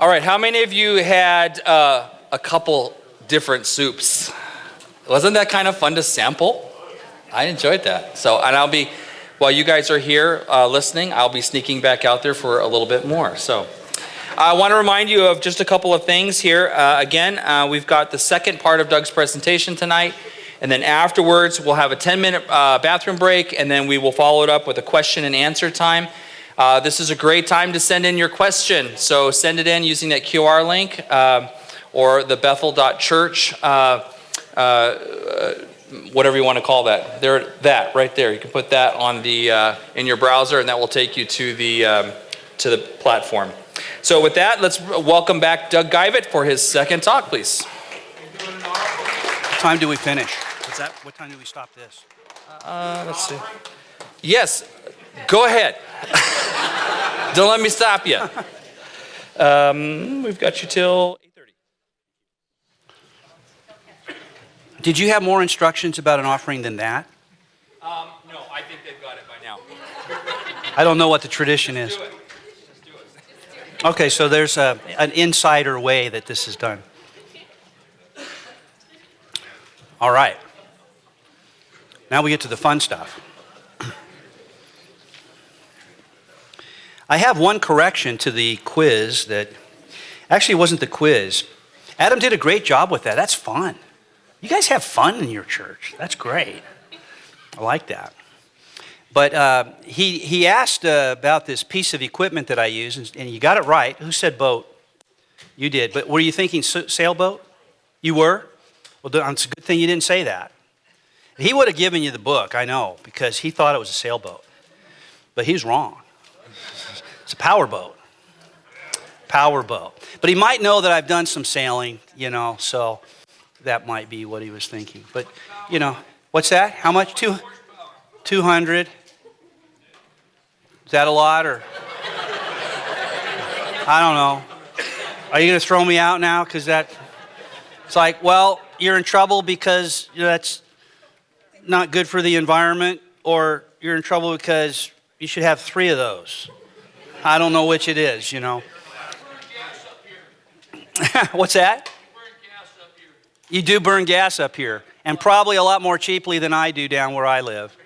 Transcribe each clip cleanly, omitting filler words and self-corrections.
All right, how many of you had a couple different soups? Wasn't that kind of fun to sample? I enjoyed that. So, and while you guys are here listening, I'll be sneaking back out there for a little bit more. So, I want to remind you of just a couple of things here. Again, we've got the second part of Doug's presentation tonight. And then afterwards, we'll have a 10-minute bathroom break, and then we will follow it up with a question and answer time. This is a great time to send in your question. So send it in using that QR link or the Bethel.Church, whatever you want to call that. That right there. You can put that on the in your browser, and that will take you to the platform. So with that, let's welcome back Doug Geivett for his second talk, please. What time do we finish? What time do we stop this? Let's see. Yes, go ahead. Don't let me stop you. We've got you till 8:30. Did you have more instructions about an offering than that? No, I think they've got it by now. I don't know what the tradition is. Just do it. Okay, so there's an insider way that this is done. All right. Now we get to the fun stuff. I have one correction to the quiz that actually wasn't the quiz. Adam did a great job with that. That's fun. You guys have fun in your church. That's great. I like that. But he asked about this piece of equipment that I use, and you got it right. Who said boat? You did. But were you thinking sailboat? You were? Well, it's a good thing you didn't say that. He would have given you the book, I know, because he thought it was a sailboat. But he's wrong. It's a powerboat. Powerboat. But he might know that I've done some sailing, so that might be what he was thinking. But, what's that? How much? 200? Is that a lot, or? I don't know. Are you going to throw me out now? Because it's like, well, you're in trouble because that's not good for the environment, or you're in trouble because you should have 3 of those. I don't know which it is, What's that? You do burn gas up here, and probably a lot more cheaply than I do down where I live.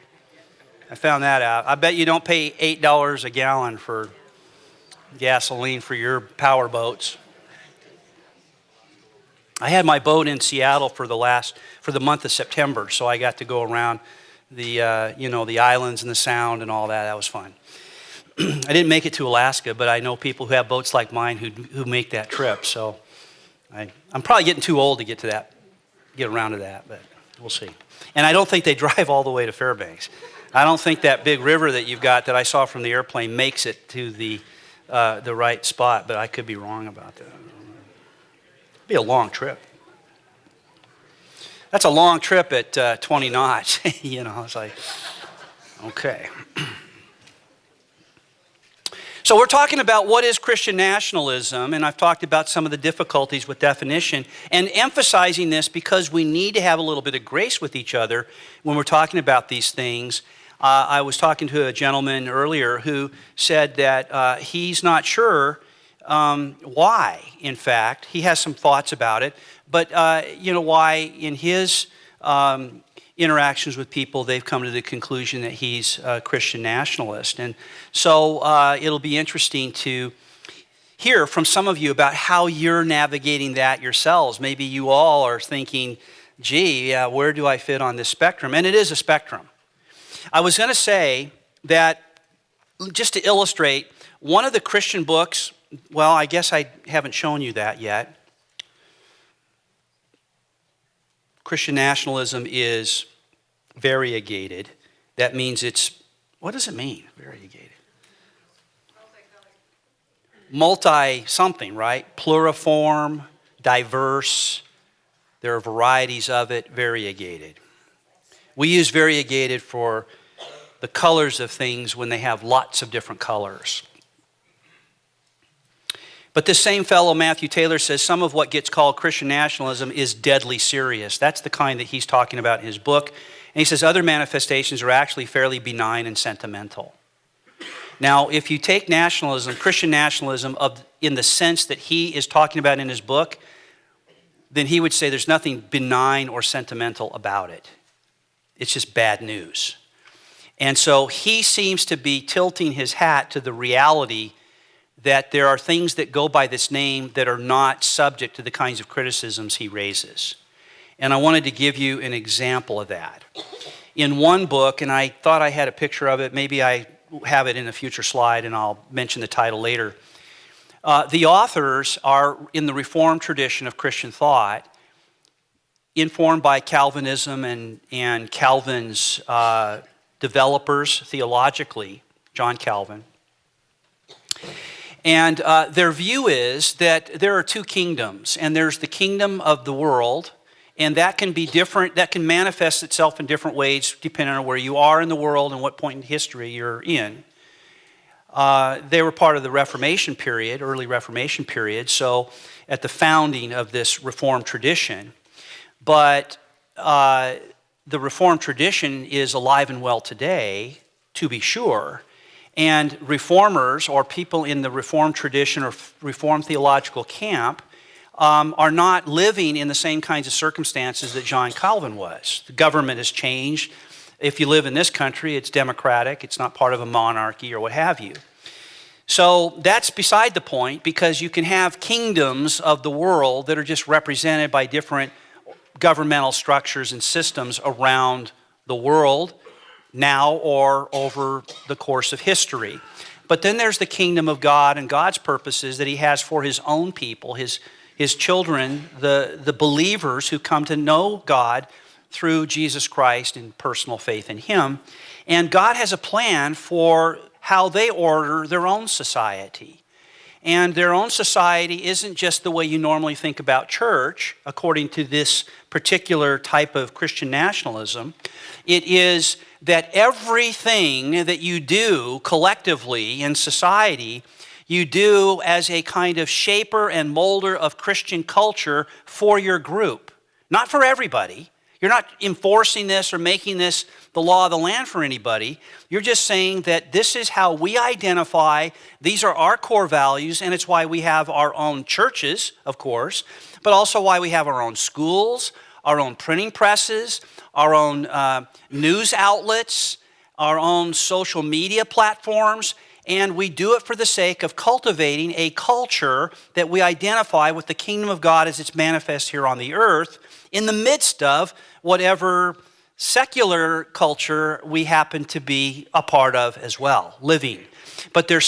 I found that out. I bet you don't pay $8 a gallon for gasoline for your power boats. I had my boat in Seattle for the month of September, so I got to go around the islands and the Sound and all that. That was fun. I didn't make it to Alaska, but I know people who have boats like mine who make that trip. So I'm probably getting too old to get around to that, but we'll see. And I don't think they drive all the way to Fairbanks. I don't think that big river that you've got that I saw from the airplane makes it to the right spot, but I could be wrong about that. It'd be a long trip. That's a long trip at 20 knots. It's like, okay. So we're talking about what is Christian nationalism, and I've talked about some of the difficulties with definition, and emphasizing this because we need to have a little bit of grace with each other when we're talking about these things. I was talking to a gentleman earlier who said that he's not sure why, in fact. He has some thoughts about it, but why in his interactions with people, they've come to the conclusion that he's a Christian nationalist. And so it'll be interesting to hear from some of you about how you're navigating that yourselves. Maybe you all are thinking, gee, where do I fit on this spectrum? And it is a spectrum. I was going to say that, just to illustrate, one of the Christian books, well, I guess I haven't shown you that yet. Christian nationalism is variegated. That means what does it mean, variegated? Multi-something, right? Pluriform, diverse. There are varieties of it, variegated. We use variegated for the colors of things when they have lots of different colors. But this same fellow, Matthew Taylor, says some of what gets called Christian nationalism is deadly serious. That's the kind that he's talking about in his book. And he says other manifestations are actually fairly benign and sentimental. Now, if you take nationalism, Christian nationalism in the sense that he is talking about in his book, then he would say there's nothing benign or sentimental about it. It's just bad news. And so he seems to be tilting his hat to the reality that there are things that go by this name that are not subject to the kinds of criticisms he raises. And I wanted to give you an example of that. In one book, and I thought I had a picture of it, maybe I have it in a future slide and I'll mention the title later. The authors are in the Reformed tradition of Christian thought, informed by Calvinism and Calvin's developers theologically, John Calvin. And their view is that there are two kingdoms, and there's the kingdom of the world, and that can be different, that can manifest itself in different ways depending on where you are in the world and what point in history you're in. They were part of the Reformation period, early Reformation period, so at the founding of this Reformed tradition. But the Reformed tradition is alive and well today, to be sure. And reformers, or people in the Reformed tradition or Reformed theological camp, are not living in the same kinds of circumstances that John Calvin was. The government has changed. If you live in this country, it's democratic. It's not part of a monarchy or what have you. So that's beside the point, because you can have kingdoms of the world that are just represented by different governmental structures and systems around the world now or over the course of history. But then there's the kingdom of God and God's purposes that he has for his own people, his children, the believers who come to know God through Jesus Christ and personal faith in him. And God has a plan for how they order their own society. And their own society isn't just the way you normally think about church, according to this particular type of Christian nationalism. It is that everything that you do collectively in society, you do as a kind of shaper and molder of Christian culture for your group. Not for everybody. You're not enforcing this or making this the law of the land for anybody. You're just saying that this is how we identify, these are our core values, and it's why we have our own churches, of course, but also why we have our own schools, our own printing presses, our own news outlets, our own social media platforms, and we do it for the sake of cultivating a culture that we identify with the kingdom of God as it's manifest here on the earth, in the midst of whatever secular culture we happen to be a part of as well, living. But their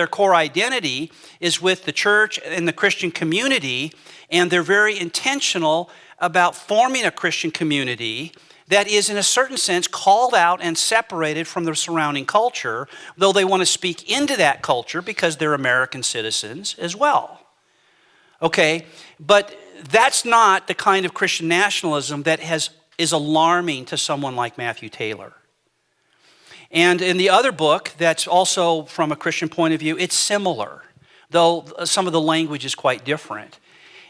core identity is with the church and the Christian community, and they're very intentional about forming a Christian community that is in a certain sense called out and separated from the surrounding culture, though they want to speak into that culture because they're American citizens as well. Okay, but that's not the kind of Christian nationalism that is alarming to someone like Matthew Taylor. And in the other book, that's also from a Christian point of view, it's similar, though some of the language is quite different.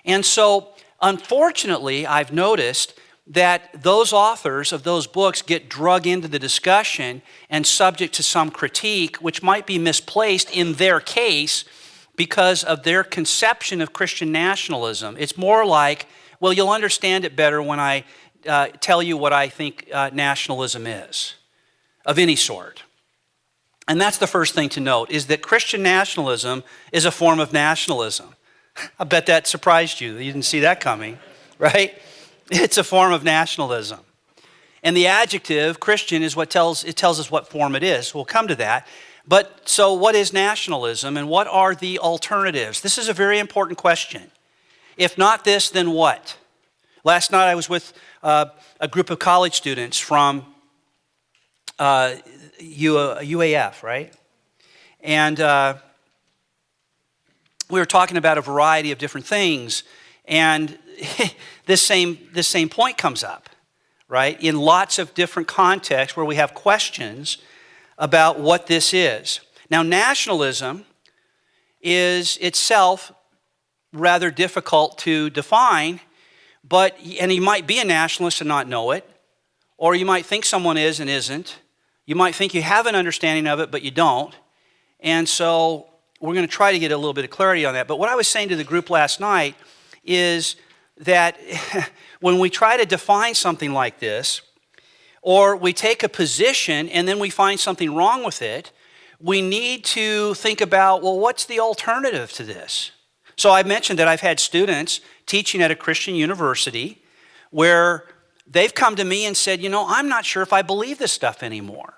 And so, unfortunately, I've noticed that those authors of those books get drug into the discussion and subject to some critique, which might be misplaced in their case because of their conception of Christian nationalism. It's more like, well, you'll understand it better when I tell you what I think nationalism is, of any sort. And that's the first thing to note, is that Christian nationalism is a form of nationalism. I bet that surprised you. You didn't see that coming, right? It's a form of nationalism. And the adjective Christian is what tells us what form it is. We'll come to that. But so what is nationalism and what are the alternatives? This is a very important question. If not this, then what? Last night I was with a group of college students from UAF, right? And we were talking about a variety of different things, and this same point comes up, right? In lots of different contexts where we have questions about what this is. Now, nationalism is itself rather difficult to define, and you might be a nationalist and not know it, or you might think someone is and isn't. You might think you have an understanding of it, but you don't. And so we're going to try to get a little bit of clarity on that. But what I was saying to the group last night is that when we try to define something like this, or we take a position and then we find something wrong with it, we need to think about, well, what's the alternative to this? So I mentioned that I've had students teaching at a Christian university where they've come to me and said, I'm not sure if I believe this stuff anymore.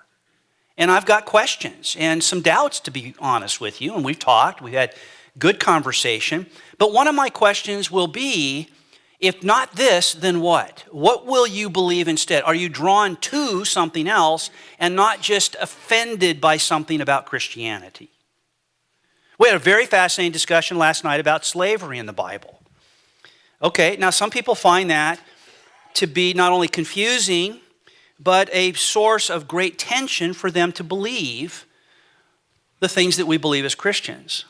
And I've got questions and some doubts, to be honest with you. And we've talked, we've had good conversation. But one of my questions will be, if not this, then what? What will you believe instead? Are you drawn to something else and not just offended by something about Christianity? We had a very fascinating discussion last night about slavery in the Bible. Okay, now some people find that to be not only confusing, but a source of great tension for them to believe the things that we believe as Christians.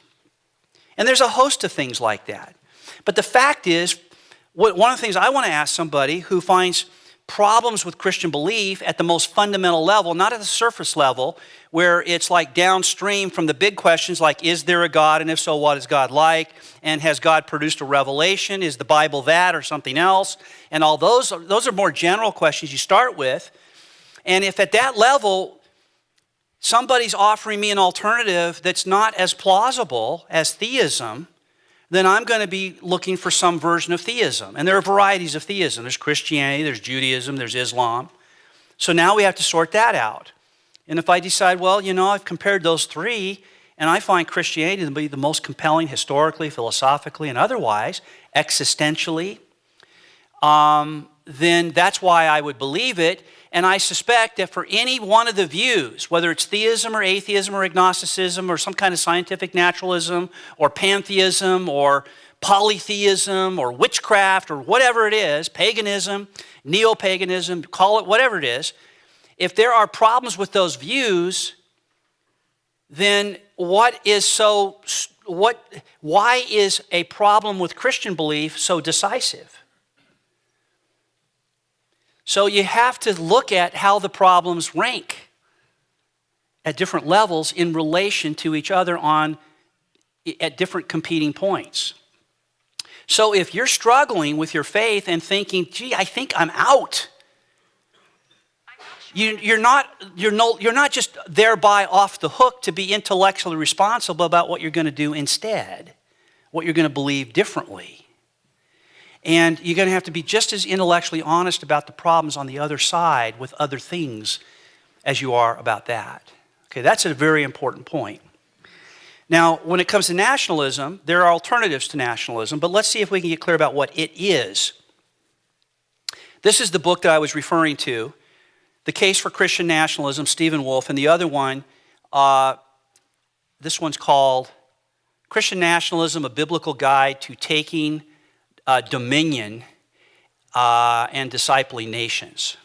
And there's a host of things like that. But the fact is, one of the things I want to ask somebody who finds problems with Christian belief at the most fundamental level, not at the surface level, where it's like downstream from the big questions like, is there a God? And if so, what is God like? And has God produced a revelation? Is the Bible that or something else? And all those are more general questions you start with. And if at that level, somebody's offering me an alternative that's not as plausible as theism, then I'm going to be looking for some version of theism. And there are varieties of theism. There's Christianity, there's Judaism, there's Islam. So now we have to sort that out. And if I decide, well, I've compared those three, and I find Christianity to be the most compelling historically, philosophically, and otherwise, existentially, then that's why I would believe it. And I suspect that for any one of the views, whether it's theism or atheism or agnosticism or some kind of scientific naturalism or pantheism or polytheism or witchcraft or whatever it is, paganism, neo-paganism, call it whatever it is, if there are problems with those views, then why is a problem with Christian belief so decisive? So you have to look at how the problems rank at different levels in relation to each other at different competing points. So if you're struggling with your faith and thinking, gee, I think I'm out, you're not just thereby off the hook to be intellectually responsible about what you're going to do instead, what you're going to believe differently. And you're going to have to be just as intellectually honest about the problems on the other side with other things as you are about that. Okay, that's a very important point. Now, when it comes to nationalism, there are alternatives to nationalism, but let's see if we can get clear about what it is. This is the book that I was referring to, The Case for Christian Nationalism, Stephen Wolfe, and the other one, this one's called Christian Nationalism, A Biblical Guide to Taking Dominion and Discipling Nations.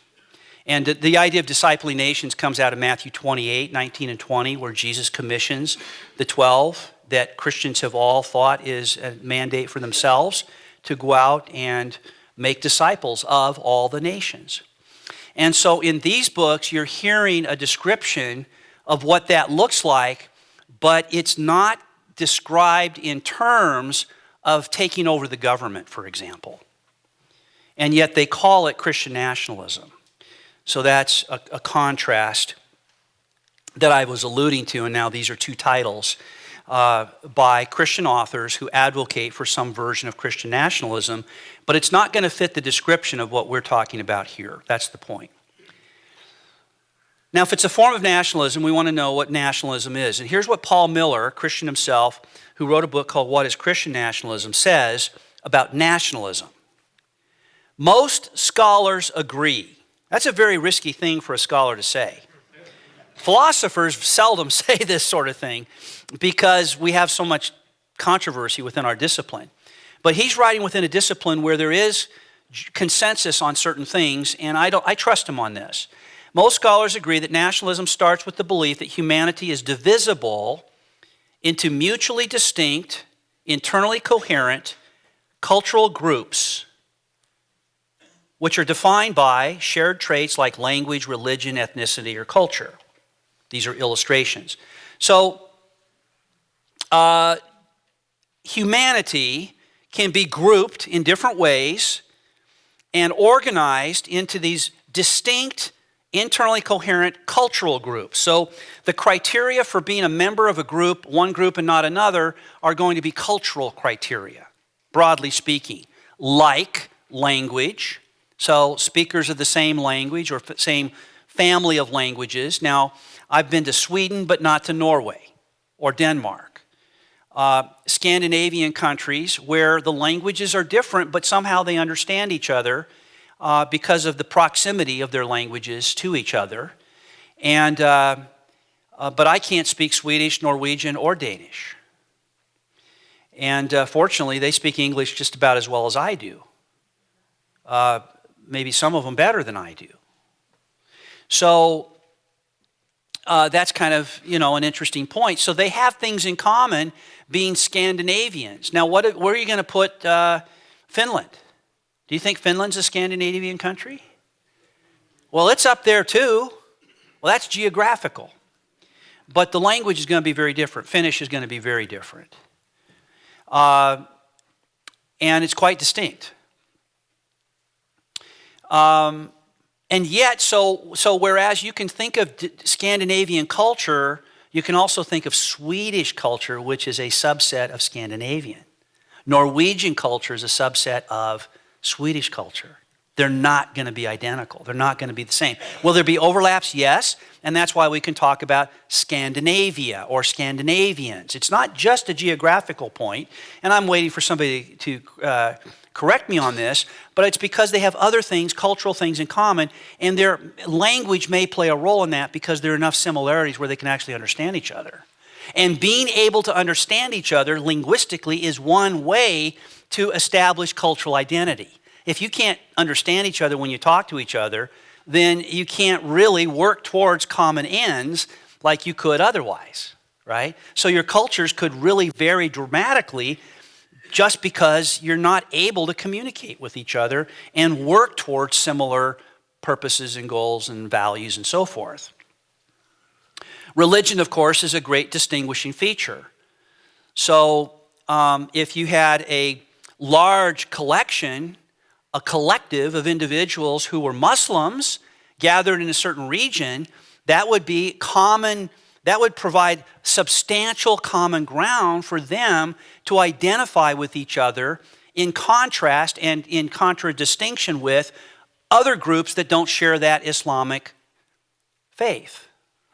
And the idea of discipling nations comes out of Matthew 28, 19 and 20, where Jesus commissions the 12 that Christians have all thought is a mandate for themselves to go out and make disciples of all the nations. And so in these books, you're hearing a description of what that looks like, but it's not described in terms of taking over the government, for example. And yet they call it Christian nationalism. So that's a contrast that I was alluding to, and now these are two titles by Christian authors who advocate for some version of Christian nationalism, but it's not going to fit the description of what we're talking about here. That's the point. Now, if it's a form of nationalism, we want to know what nationalism is. And here's what Paul Miller, a Christian himself, who wrote a book called What is Christian Nationalism, says about nationalism. Most scholars agree. That's a very risky thing for a scholar to say. Philosophers seldom say this sort of thing because we have so much controversy within our discipline. But he's writing within a discipline where there is consensus on certain things, and I trust him on this. Most scholars agree that nationalism starts with the belief that humanity is divisible into mutually distinct, internally coherent cultural groups, which are defined by shared traits like language, religion, ethnicity, or culture. These are illustrations. So humanity can be grouped in different ways and organized into these distinct, internally coherent cultural groups. So the criteria for being a member of a group, one group and not another, are going to be cultural criteria, broadly speaking, like language. So speakers of the same language or same family of languages. Now, I've been to Sweden, but not to Norway or Denmark. Scandinavian countries where the languages are different, but somehow they understand each other because of the proximity of their languages to each other. And but I can't speak Swedish, Norwegian, or Danish. And fortunately, they speak English just about as well as I do. Maybe some of them better than I do. So that's kind of, an interesting point. So they have things in common being Scandinavians. Now, where are you going to put Finland? Do you think Finland's a Scandinavian country? Well, it's up there too. Well, that's geographical. But the language is going to be very different. Finnish is going to be very different. And it's quite distinct. And yet, so whereas you can think of Scandinavian culture, you can also think of Swedish culture, which is a subset of Scandinavian. Norwegian culture is a subset of Swedish culture. They're not going to be identical. They're not going to be the same. Will there be overlaps? Yes. And that's why we can talk about Scandinavia or Scandinavians. It's not just a geographical point, and I'm waiting for somebody to correct me on this, but it's because they have other things, cultural things in common, and their language may play a role in that because there are enough similarities where they can actually understand each other. And being able to understand each other linguistically is one way to establish cultural identity. If you can't understand each other when you talk to each other, then you can't really work towards common ends like you could otherwise, right? So your cultures could really vary dramatically just because you're not able to communicate with each other and work towards similar purposes and goals and values and so forth. Religion, of course, is a great distinguishing feature. So if you had a large collection, a collective of individuals who were Muslims gathered in a certain region, that would be common. That would provide substantial common ground for them to identify with each other in contrast and in contradistinction with other groups that don't share that Islamic faith,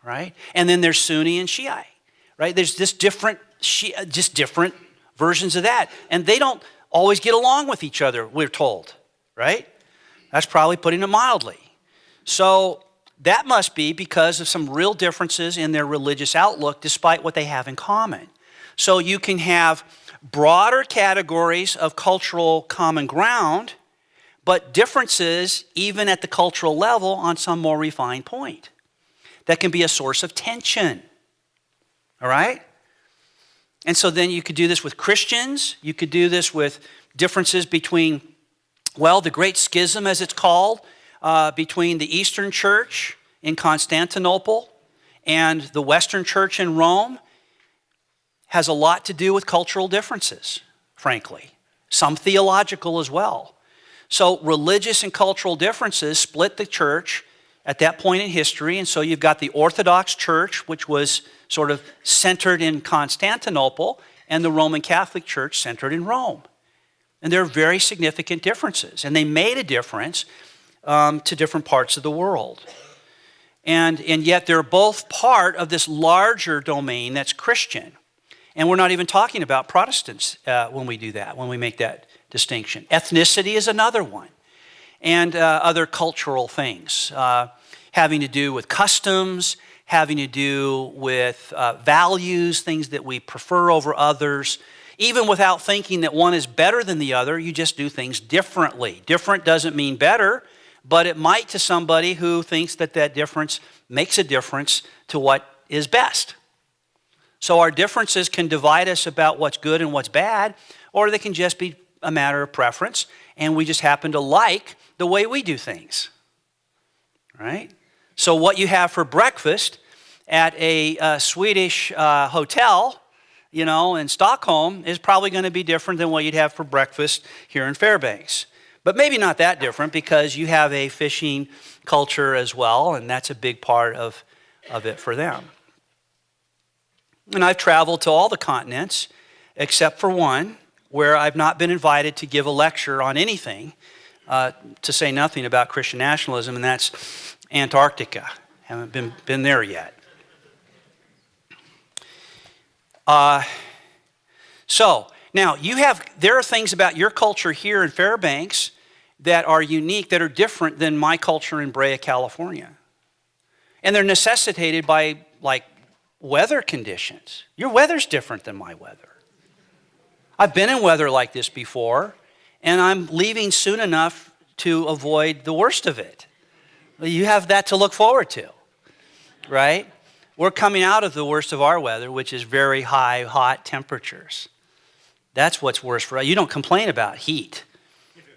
right? And then there's Sunni and Shiite, right? There's just different versions of that. And they don't always get along with each other, we're told, right? That's probably putting it mildly. So that must be because of some real differences in their religious outlook despite what they have in common. So you can have broader categories of cultural common ground, but differences even at the cultural level on some more refined point. That can be a source of tension, all right? And so then you could do this with Christians. You could do this with differences between, the Great Schism as it's called, between the Eastern Church in Constantinople and the Western Church in Rome has a lot to do with cultural differences, frankly. Some theological as well. So religious and cultural differences split the church at that point in history, and so you've got the Orthodox Church, which was sort of centered in Constantinople, and the Roman Catholic Church centered in Rome. And there are very significant differences, and they made a difference to different parts of the world. And yet they're both part of this larger domain that's Christian. And we're not even talking about Protestants when we do that, when we make that distinction. Ethnicity is another one. And other cultural things having to do with customs, having to do with values, things that we prefer over others. Even without thinking that one is better than the other, you just do things differently. Different doesn't mean better, but it might to somebody who thinks that that difference makes a difference to what is best. So our differences can divide us about what's good and what's bad, or they can just be a matter of preference, and we just happen to like the way we do things, right? So what you have for breakfast at a Swedish hotel, in Stockholm is probably going to be different than what you'd have for breakfast here in Fairbanks. But maybe not that different because you have a fishing culture as well, and that's a big part of it for them. And I've traveled to all the continents except for one where I've not been invited to give a lecture on anything, to say nothing about Christian nationalism, and that's Antarctica. Haven't been there yet. So now there are things about your culture here in Fairbanks that are unique, that are different than my culture in Brea, California. And they're necessitated by weather conditions. Your weather's different than my weather. I've been in weather like this before, and I'm leaving soon enough to avoid the worst of it. You have that to look forward to, right? We're coming out of the worst of our weather, which is very high, hot temperatures. That's what's worse for us. You don't complain about heat,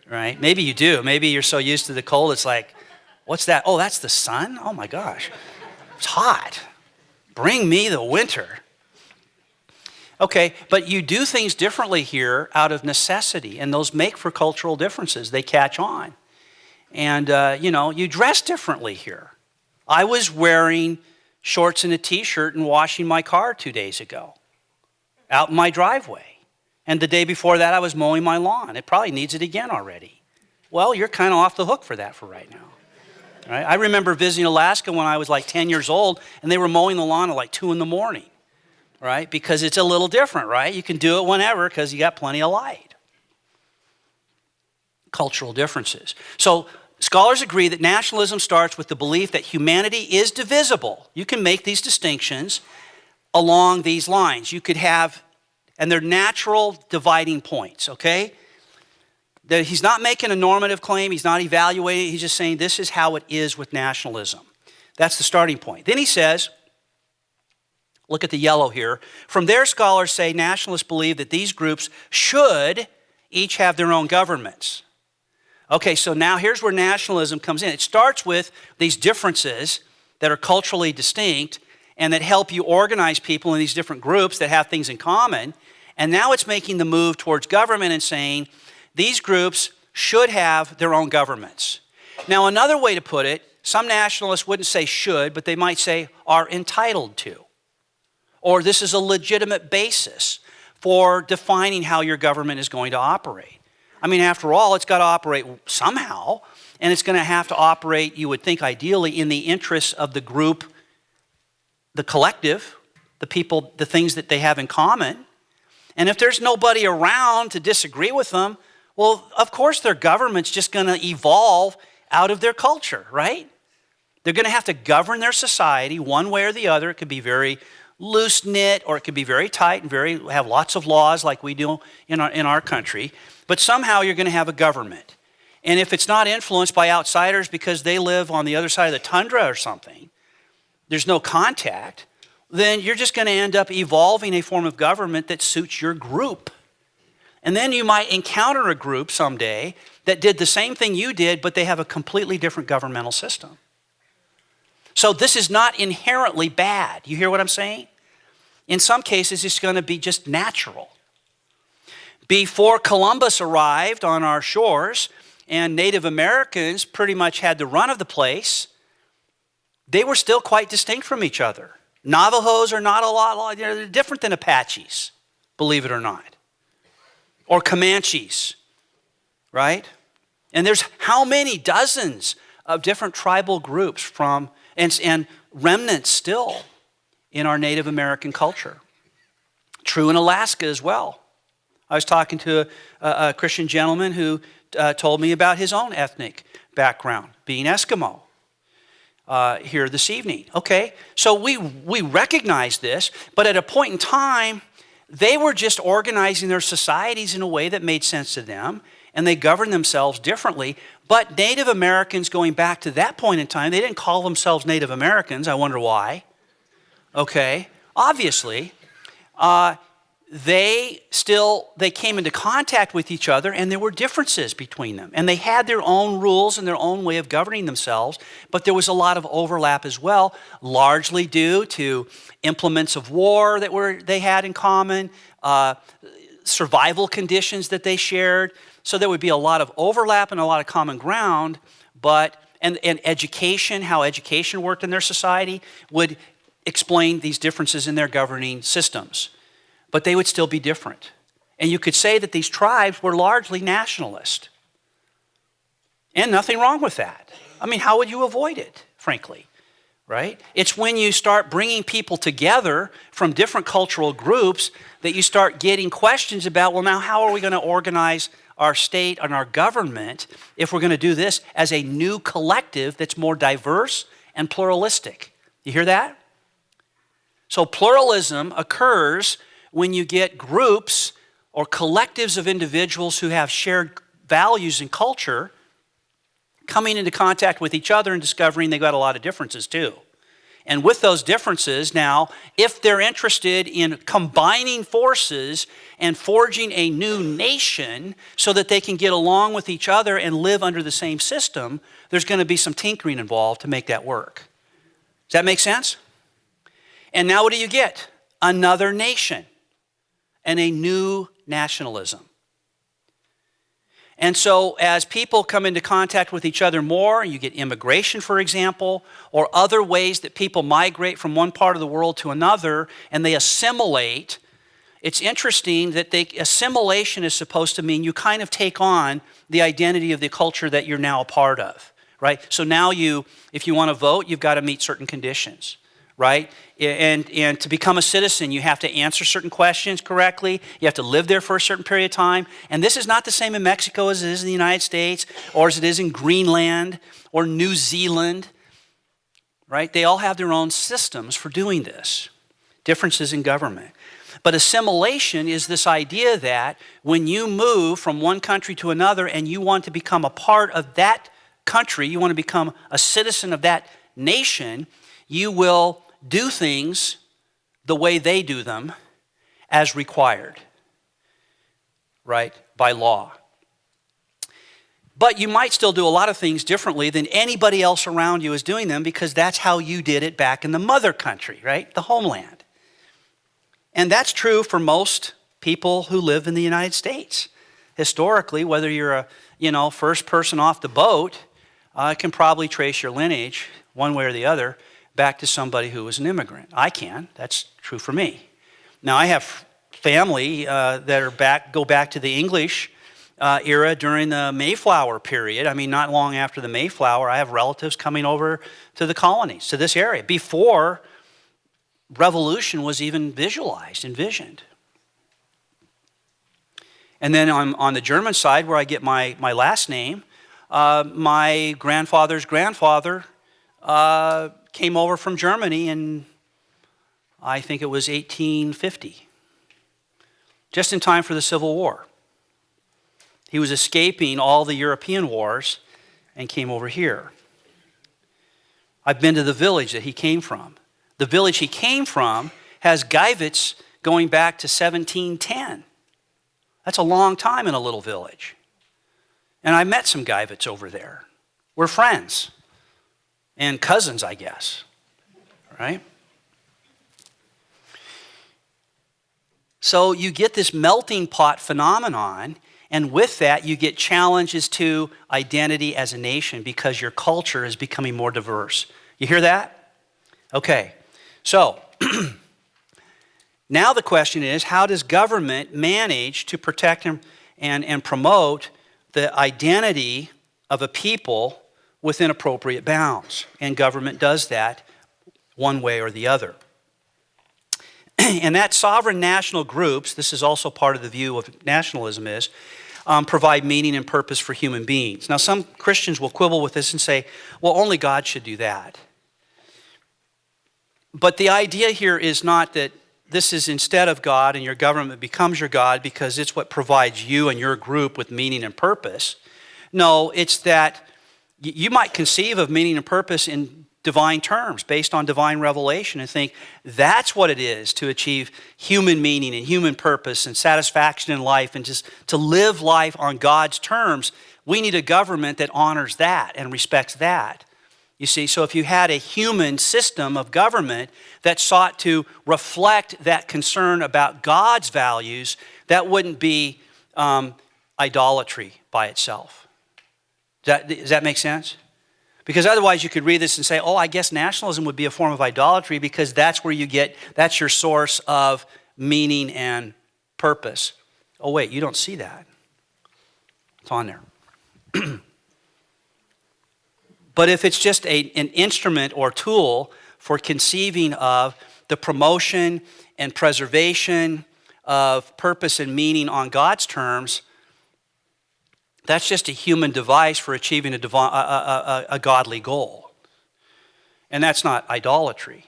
right? Maybe you do. Maybe you're so used to the cold, it's like, what's that? Oh, that's the sun? Oh my gosh, it's hot. Bring me the winter. Okay, but you do things differently here out of necessity, and those make for cultural differences. They catch on. And, you dress differently here. I was wearing shorts and a t-shirt and washing my car 2 days ago out in my driveway. And the day before that, I was mowing my lawn. It probably needs it again already. Well, you're kind of off the hook for that for right now. Right? I remember visiting Alaska when I was 10 years old, and they were mowing the lawn at 2 in the morning. Right? Because it's a little different, right? You can do it whenever because you got plenty of light. Cultural differences. So scholars agree that nationalism starts with the belief that humanity is divisible. You can make these distinctions along these lines. You could have, and they're natural dividing points, okay? That he's not making a normative claim, he's not evaluating, he's just saying this is how it is with nationalism. That's the starting point. Then he says, look at the yellow here. From there, scholars say nationalists believe that these groups should each have their own governments. Okay, so now here's where nationalism comes in. It starts with these differences that are culturally distinct and that help you organize people in these different groups that have things in common. And now it's making the move towards government and saying these groups should have their own governments. Now, another way to put it, some nationalists wouldn't say should, but they might say are entitled to. Or this is a legitimate basis for defining how your government is going to operate. I mean, after all, it's got to operate somehow, and it's going to have to operate, you would think, ideally in the interests of the group, the collective, the people, the things that they have in common. And if there's nobody around to disagree with them, well, of course their government's just going to evolve out of their culture, right? They're going to have to govern their society one way or the other. It could be very loose-knit, or it could be very tight and have lots of laws like we do in our country. But somehow you're going to have a government. And if it's not influenced by outsiders because they live on the other side of the tundra or something, there's no contact, then you're just going to end up evolving a form of government that suits your group. And then you might encounter a group someday that did the same thing you did, but they have a completely different governmental system. So this is not inherently bad. You hear what I'm saying? In some cases, it's going to be just natural. Before Columbus arrived on our shores and Native Americans pretty much had the run of the place, they were still quite distinct from each other. Navajos are not a lot, they're different than Apaches, believe it or not. Or Comanches, right? And there's how many dozens of different tribal groups and remnants still in our Native American culture. True in Alaska as well. I was talking to a Christian gentleman who told me about his own ethnic background, being Eskimo, here this evening. Okay, so we recognize this, but at a point in time, they were just organizing their societies in a way that made sense to them, and they governed themselves differently. But Native Americans, going back to that point in time, they didn't call themselves Native Americans. I wonder why. Okay, obviously, they came into contact with each other, and there were differences between them. And they had their own rules and their own way of governing themselves, but there was a lot of overlap as well, largely due to implements of war that they had in common, survival conditions that they shared. So there would be a lot of overlap and a lot of common ground, and education, how education worked in their society, would explain these differences in their governing systems. But they would still be different. And you could say that these tribes were largely nationalist. And nothing wrong with that. I mean, how would you avoid it, frankly? Right? It's when you start bringing people together from different cultural groups that you start getting questions about, well, now how are we going to organize our state and our government if we're going to do this as a new collective that's more diverse and pluralistic? You hear that? So pluralism occurs when you get groups or collectives of individuals who have shared values and culture coming into contact with each other and discovering they've got a lot of differences too. And with those differences now, if they're interested in combining forces and forging a new nation so that they can get along with each other and live under the same system, there's going to be some tinkering involved to make that work. Does that make sense? And now what do you get? Another nation and a new nationalism. And so as people come into contact with each other more, you get immigration, for example, or other ways that people migrate from one part of the world to another, and they assimilate. It's interesting that assimilation is supposed to mean you kind of take on the identity of the culture that you're now a part of, right? So now if you want to vote, you've got to meet certain conditions. Right? And to become a citizen, you have to answer certain questions correctly. You have to live there for a certain period of time. And this is not the same in Mexico as it is in the United States, or as it is in Greenland or New Zealand. Right? They all have their own systems for doing this. Differences in government. But assimilation is this idea that when you move from one country to another and you want to become a part of that country, you want to become a citizen of that nation, you will do things the way they do them as required, right, by law. But you might still do a lot of things differently than anybody else around you is doing them because that's how you did it back in the mother country, right, the homeland. And that's true for most people who live in the United States. Historically, whether you're a first person off the boat, can probably trace your lineage one way or the other back to somebody who was an immigrant. I can. That's true for me. Now, I have family that go back to the English era during the Mayflower period. I mean, not long after the Mayflower, I have relatives coming over to the colonies, to this area, before revolution was even envisioned. And then on the German side, where I get my last name, my grandfather's grandfather came over from Germany in, I think it was 1850, just in time for the Civil War. He was escaping all the European wars and came over here. I've been to the village that he came from. The village he came from has Geivetts going back to 1710. That's a long time in a little village. And I met some Geivetts over there. We're friends. And cousins, I guess, right? So you get this melting pot phenomenon, and with that you get challenges to identity as a nation because your culture is becoming more diverse. You hear that? Okay, so now the question is, how does government manage to protect and promote the identity of a people within appropriate bounds? And government does that one way or the other. And that sovereign national groups, this is also part of the view of nationalism, provide meaning and purpose for human beings. Now, some Christians will quibble with this and say, well, only God should do that. But the idea here is not that this is instead of God and your government becomes your God because it's what provides you and your group with meaning and purpose. No, it's that you might conceive of meaning and purpose in divine terms based on divine revelation and think that's what it is to achieve human meaning and human purpose and satisfaction in life and just to live life on God's terms, we need a government that honors that and respects that. You see, so if you had a human system of government that sought to reflect that concern about God's values, that wouldn't be idolatry by itself. Does that make sense? Because otherwise you could read this and say, oh, I guess nationalism would be a form of idolatry because that's where that's your source of meaning and purpose. Oh, wait, you don't see that. It's on there. But if it's just an instrument or tool for conceiving of the promotion and preservation of purpose and meaning on God's terms, that's just a human device for achieving a godly goal. And that's not idolatry.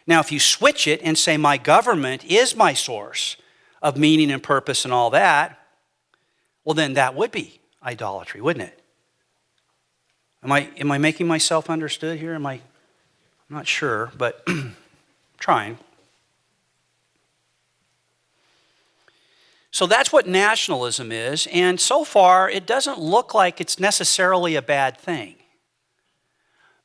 Now, if you switch it and say, my government is my source of meaning and purpose and all that, well, then that would be idolatry, wouldn't it? Am I making myself understood here? I'm not sure, but trying. So that's what nationalism is, and so far it doesn't look like it's necessarily a bad thing.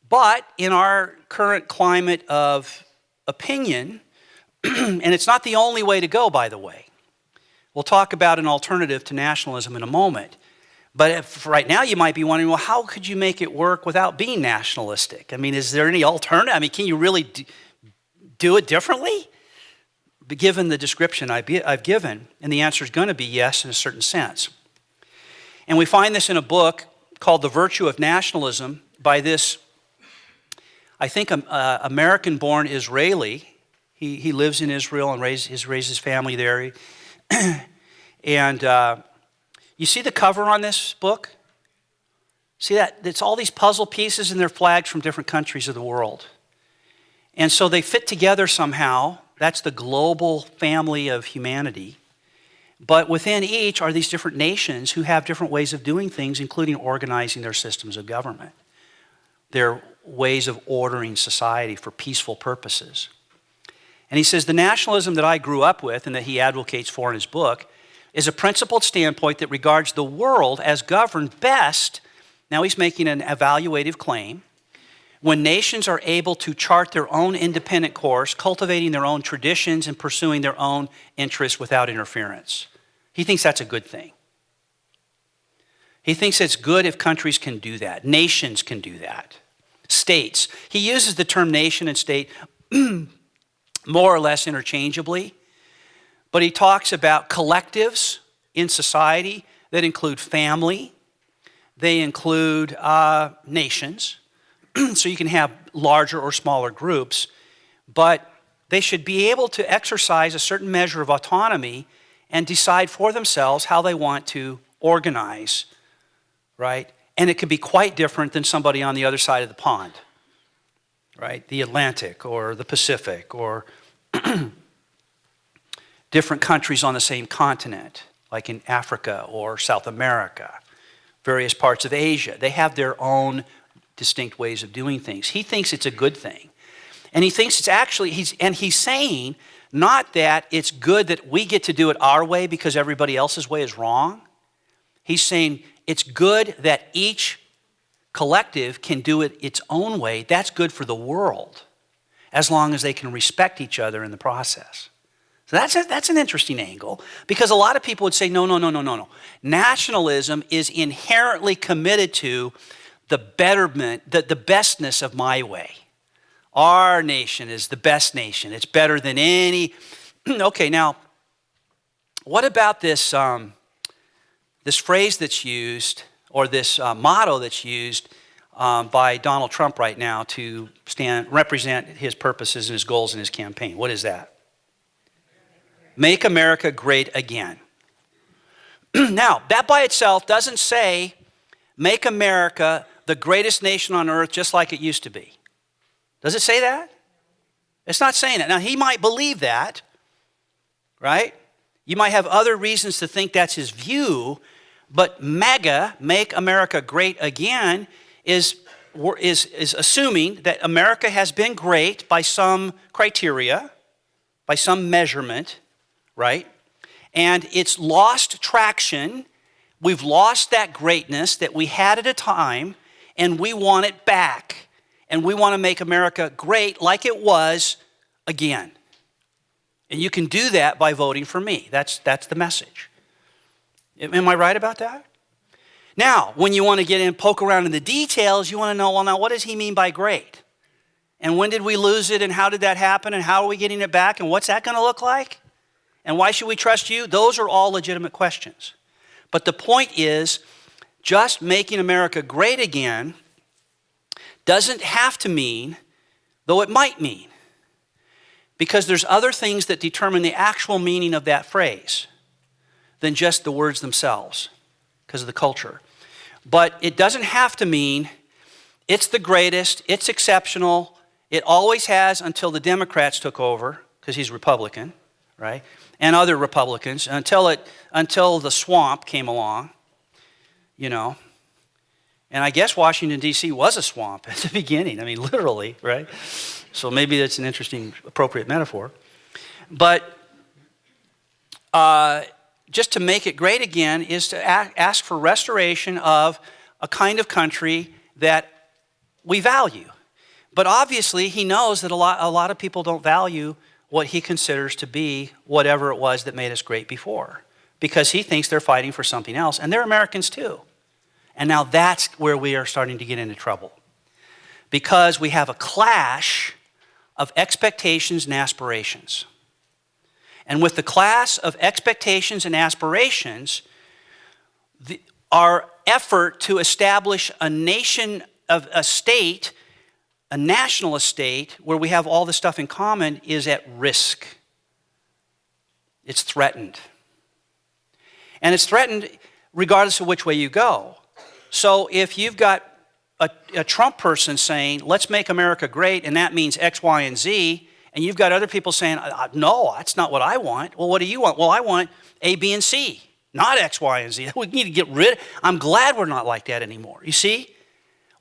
But in our current climate of opinion, and it's not the only way to go, by the way. We'll talk about an alternative to nationalism in a moment. But if right now you might be wondering, well, how could you make it work without being nationalistic? I mean, is there any alternative? I mean, can you really do it differently? Given the description I've given, and the answer is going to be yes in a certain sense. And we find this in a book called The Virtue of Nationalism by this, I think, American-born Israeli. He lives in Israel and raised his family there. And you see the cover on this book? See that? It's all these puzzle pieces and they're flags from different countries of the world. And so they fit together somehow. That's the global family of humanity. But within each are these different nations who have different ways of doing things, including organizing their systems of government, their ways of ordering society for peaceful purposes. And he says, the nationalism that I grew up with and that he advocates for in his book is a principled standpoint that regards the world as governed best, now he's making an evaluative claim, when nations are able to chart their own independent course, cultivating their own traditions and pursuing their own interests without interference. He thinks that's a good thing. He thinks it's good if countries can do that. Nations can do that. States. He uses the term nation and state more or less interchangeably, but he talks about collectives in society that include family, they include nations, so you can have larger or smaller groups, but they should be able to exercise a certain measure of autonomy and decide for themselves how they want to organize, right? And it could be quite different than somebody on the other side of the pond, right? The Atlantic or the Pacific or different countries on the same continent, like in Africa or South America, various parts of Asia. They have their own distinct ways of doing things. He thinks it's a good thing. And he thinks it's actually, he's saying not that it's good that we get to do it our way because everybody else's way is wrong. He's saying it's good that each collective can do it its own way. That's good for the world, as long as they can respect each other in the process. So that's an interesting angle, because a lot of people would say, no. Nationalism is inherently committed to the betterment, the bestness of my way. Our nation is the best nation. It's better than any. Okay, now, what about this, this phrase that's used, or this motto that's used by Donald Trump right now to represent his purposes and his goals in his campaign? What is that? Make America great again. Now, that by itself doesn't say make America the greatest nation on earth just like it used to be. Does it say that? It's not saying that. Now, he might believe that, right? You might have other reasons to think that's his view, but MEGA, make America great again, is is assuming that America has been great by some criteria, by some measurement, right? And it's lost traction. We've lost that greatness that we had at a time, and we want it back. And we want to make America great like it was again. And you can do that by voting for me. That's the message. Am I right about that? Now, when you want to get in, poke around in the details, you want to know, well, now, what does he mean by great? And when did we lose it, and how did that happen, and how are we getting it back, and what's that going to look like? And why should we trust you? Those are all legitimate questions. But the point is, just making America great again doesn't have to mean, though it might mean, because there's other things that determine the actual meaning of that phrase than just the words themselves, because of the culture. But it doesn't have to mean it's the greatest, it's exceptional, it always has until the Democrats took over, because he's Republican, right? And other Republicans, until the swamp came along, you know. And I guess Washington, D.C. was a swamp at the beginning. I mean, literally, right? So maybe that's an interesting, appropriate metaphor. But just to make it great again is to ask for restoration of a kind of country that we value. But obviously, he knows that a lot of people don't value what he considers to be whatever it was that made us great before, because he thinks they're fighting for something else, and they're Americans too. And now that's where we are starting to get into trouble, because we have a clash of expectations and aspirations. And with the clash of expectations and aspirations, our effort to establish a nation, of a state, a national state, where we have all this stuff in common, is at risk. It's threatened. And it's threatened regardless of which way you go. So if you've got a Trump person saying, let's make America great, and that means X, Y, and Z, and you've got other people saying, no, that's not what I want. Well, what do you want? Well, I want A, B, and C, not X, Y, and Z. We need to get rid. I'm glad we're not like that anymore. You see?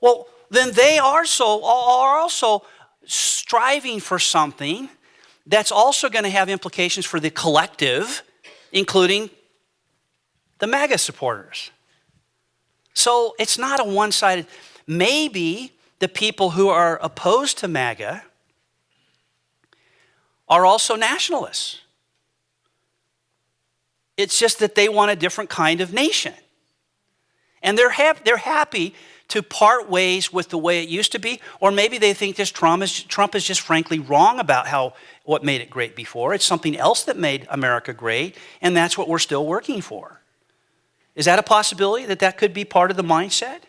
Well, then they are also striving for something that's also going to have implications for the collective, including the MAGA supporters. So it's not a one-sided. Maybe the people who are opposed to MAGA are also nationalists. It's just that they want a different kind of nation. And they're happy to part ways with the way it used to be, or maybe they think this Trump is just frankly wrong about what made it great before. It's something else that made America great, and that's what we're still working for. Is that a possibility, that could be part of the mindset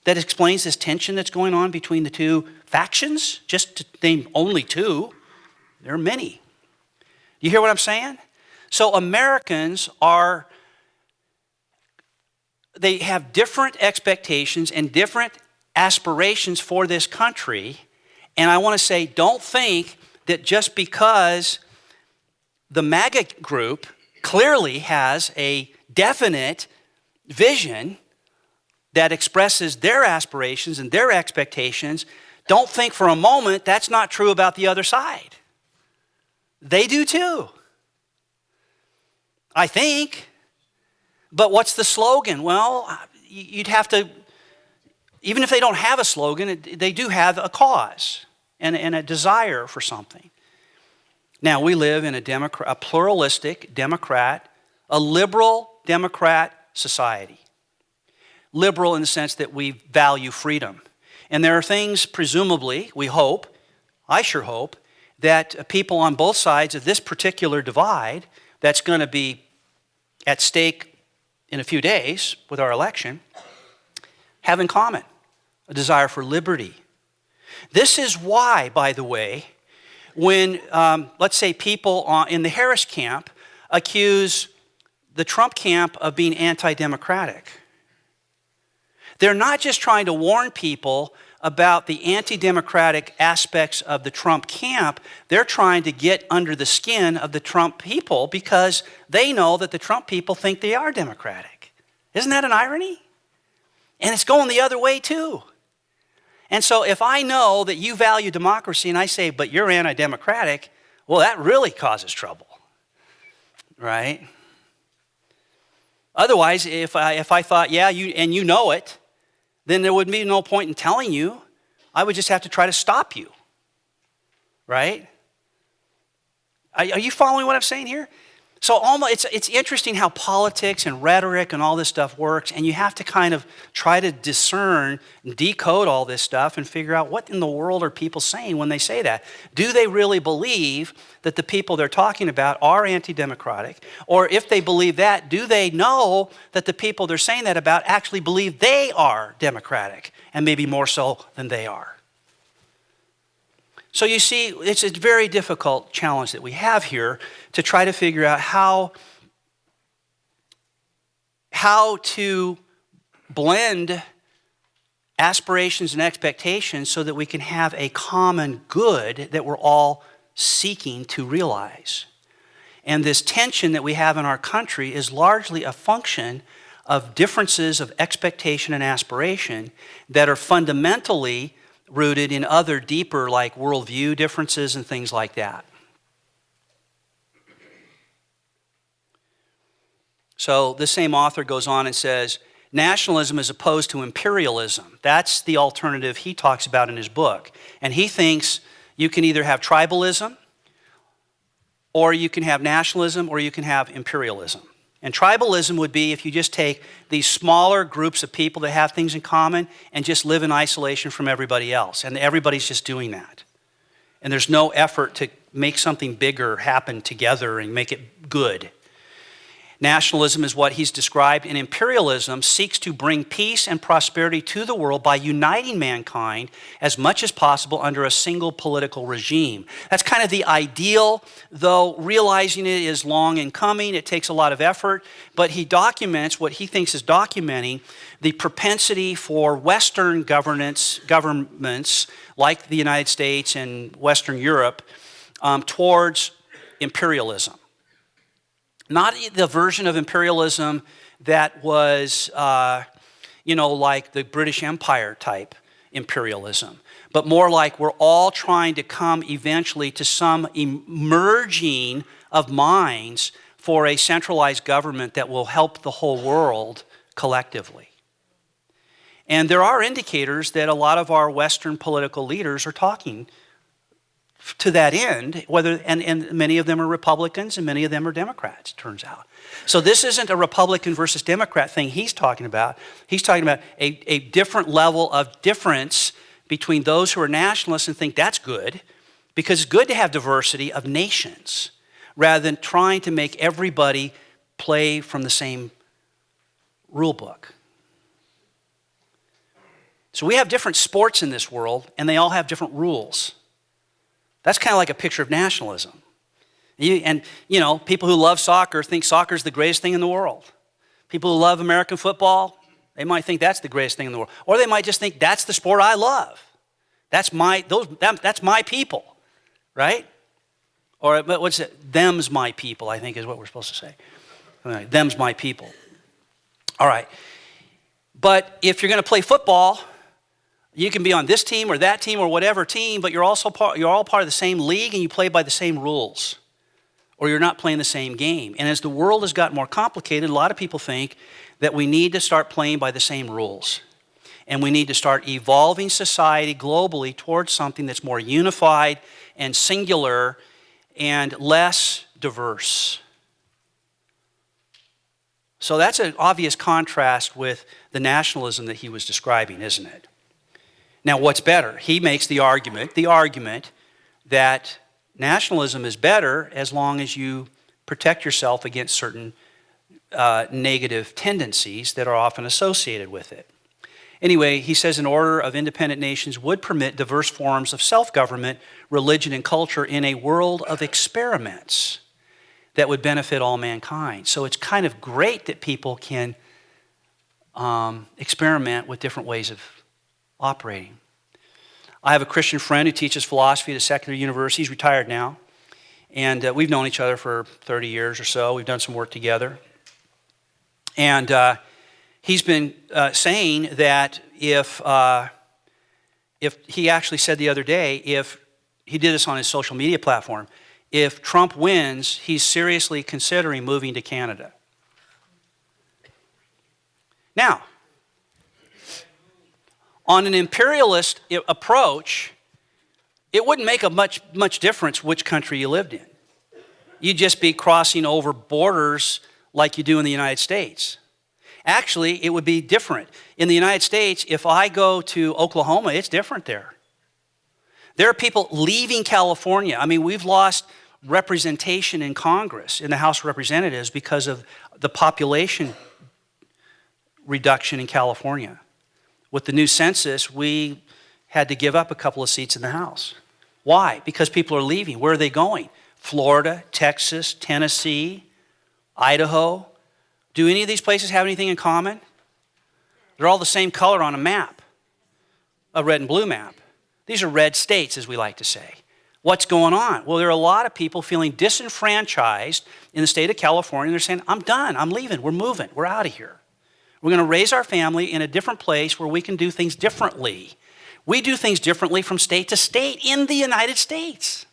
that explains this tension that's going on between the two factions? Just to name only two, there are many. You hear what I'm saying? So Americans they have different expectations and different aspirations for this country. And I want to say, don't think that just because the MAGA group clearly has a definite vision that expresses their aspirations and their expectations, don't think for a moment that's not true about the other side. They do too, I think. But what's the slogan? Well, you'd have to, even if they don't have a slogan, they do have a cause and a desire for something. Now, we live in a pluralistic Democrat, a liberal Democrat society. Liberal in the sense that we value freedom. And there are things, presumably, we hope, I sure hope, that people on both sides of this particular divide that's going to be at stake in a few days with our election have in common a desire for liberty. This is why, by the way, when, let's say, people in the Harris camp accuse the Trump camp of being anti-democratic, they're not just trying to warn people about the anti-democratic aspects of the Trump camp. They're trying to get under the skin of the Trump people because they know that the Trump people think they are democratic. Isn't that an irony? And it's going the other way too. And so if I know that you value democracy and I say, but you're anti-democratic, well, that really causes trouble, right? Otherwise, if I thought, yeah, you know it, then there would be no point in telling you. I would just have to try to stop you, right? Are you following what I'm saying here? So almost, it's interesting how politics and rhetoric and all this stuff works, and you have to kind of try to discern and decode all this stuff and figure out what in the world are people saying when they say that. Do they really believe that the people they're talking about are anti-democratic? Or if they believe that, do they know that the people they're saying that about actually believe they are democratic, and maybe more so than they are? So you see, it's a very difficult challenge that we have here to try to figure out how to blend aspirations and expectations so that we can have a common good that we're all seeking to realize. And this tension that we have in our country is largely a function of differences of expectation and aspiration that are fundamentally rooted in other deeper like worldview differences and things like that. So this same author goes on and says, nationalism is opposed to imperialism. That's the alternative he talks about in his book. And he thinks you can either have tribalism, or you can have nationalism, or you can have imperialism. And tribalism would be if you just take these smaller groups of people that have things in common and just live in isolation from everybody else. And everybody's just doing that. And there's no effort to make something bigger happen together and make it good. Nationalism is what he's described, and imperialism seeks to bring peace and prosperity to the world by uniting mankind as much as possible under a single political regime. That's kind of the ideal, though realizing it is long in coming, it takes a lot of effort, but he documents what he thinks is documenting the propensity for Western governments like the United States and Western Europe towards imperialism. Not the version of imperialism that was, like the British Empire type imperialism, but more like we're all trying to come eventually to some emerging of minds for a centralized government that will help the whole world collectively. And there are indicators that a lot of our Western political leaders are talking to that end, and many of them are Republicans and many of them are Democrats, turns out. So this isn't a Republican versus Democrat thing he's talking about. He's talking about a different level of difference between those who are nationalists and think that's good, because it's good to have diversity of nations, rather than trying to make everybody play from the same rule book. So we have different sports in this world, and they all have different rules. That's kind of like a picture of nationalism. People who love soccer think soccer is the greatest thing in the world. People who love American football, they might think that's the greatest thing in the world. Or they might just think that's the sport I love. That's my people, right? Or what's it? Them's my people, I think is what we're supposed to say. Right, them's my people. All right. But if you're going to play football, you can be on this team or that team or whatever team, but you're all part of the same league and you play by the same rules, or you're not playing the same game. And as the world has gotten more complicated, a lot of people think that we need to start playing by the same rules. And we need to start evolving society globally towards something that's more unified and singular and less diverse. So that's an obvious contrast with the nationalism that he was describing, isn't it? Now, what's better? He makes the argument that nationalism is better as long as you protect yourself against certain negative tendencies that are often associated with it. Anyway, he says an order of independent nations would permit diverse forms of self-government, religion, and culture in a world of experiments that would benefit all mankind. So it's kind of great that people can experiment with different ways of operating. I have a Christian friend who teaches philosophy at a secular university. He's retired now. And we've known each other for 30 years or so. We've done some work together. And he's been saying that if if he actually said the other day, if he did this on his social media platform, if Trump wins, he's seriously considering moving to Canada. Now, on an imperialist approach, it wouldn't make a much difference which country you lived in. You'd just be crossing over borders like you do in the United States. Actually, it would be different. In the United States, if I go to Oklahoma, it's different there. There are people leaving California. I mean, we've lost representation in Congress, in the House of Representatives, because of the population reduction in California. With the new census, we had to give up a couple of seats in the House. Why? Because people are leaving. Where are they going? Florida, Texas, Tennessee, Idaho. Do any of these places have anything in common? They're all the same color on a map, a red and blue map. These are red states, as we like to say. What's going on? Well, there are a lot of people feeling disenfranchised in the state of California. They're saying, I'm done, I'm leaving, we're moving, we're out of here. We're going to raise our family in a different place where we can do things differently. We do things differently from state to state in the United States.